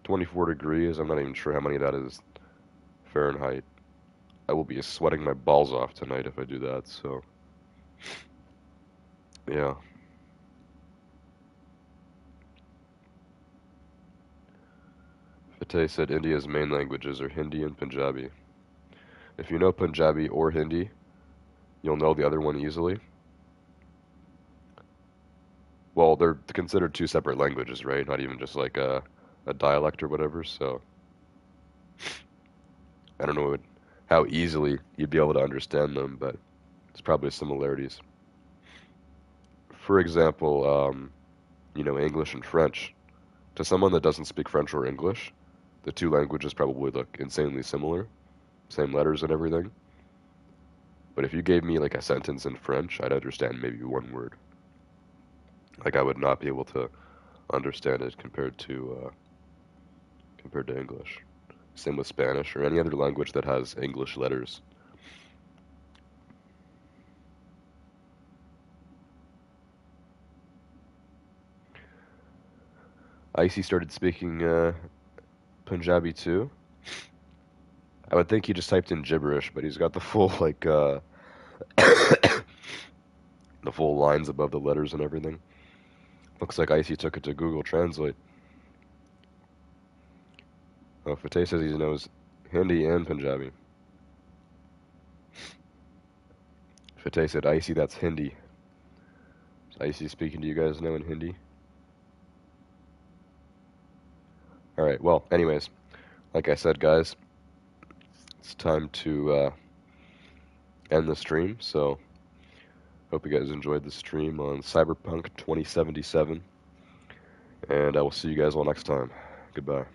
24 degrees, I'm not even sure how many that is Fahrenheit. I will be sweating my balls off tonight if I do that, so yeah. Fateh said India's main languages are Hindi and Punjabi. If you know Punjabi or Hindi, you'll know the other one easily. Well, they're considered two separate languages, right? Not even just like a dialect or whatever, so I don't know how easily you'd be able to understand them, but it's probably similarities. For example, you know, English and French. To someone that doesn't speak French or English, the two languages probably look insanely similar, same letters and everything. But if you gave me like a sentence in French, I'd understand maybe one word. Like I would not be able to understand it compared to English. Same with Spanish or any other language that has English letters. Icy started speaking Punjabi too. I would think he just typed in gibberish, but he's got the full like the full lines above the letters and everything. Looks like Icy took it to Google Translate. Oh, Fateh says he knows Hindi and Punjabi. Fateh said, Icy, that's Hindi. Is Icy speaking to you guys now in Hindi? Alright, well, anyways, like I said, guys, it's time to end the stream, so hope you guys enjoyed the stream on Cyberpunk 2077, and I will see you guys all next time. Goodbye.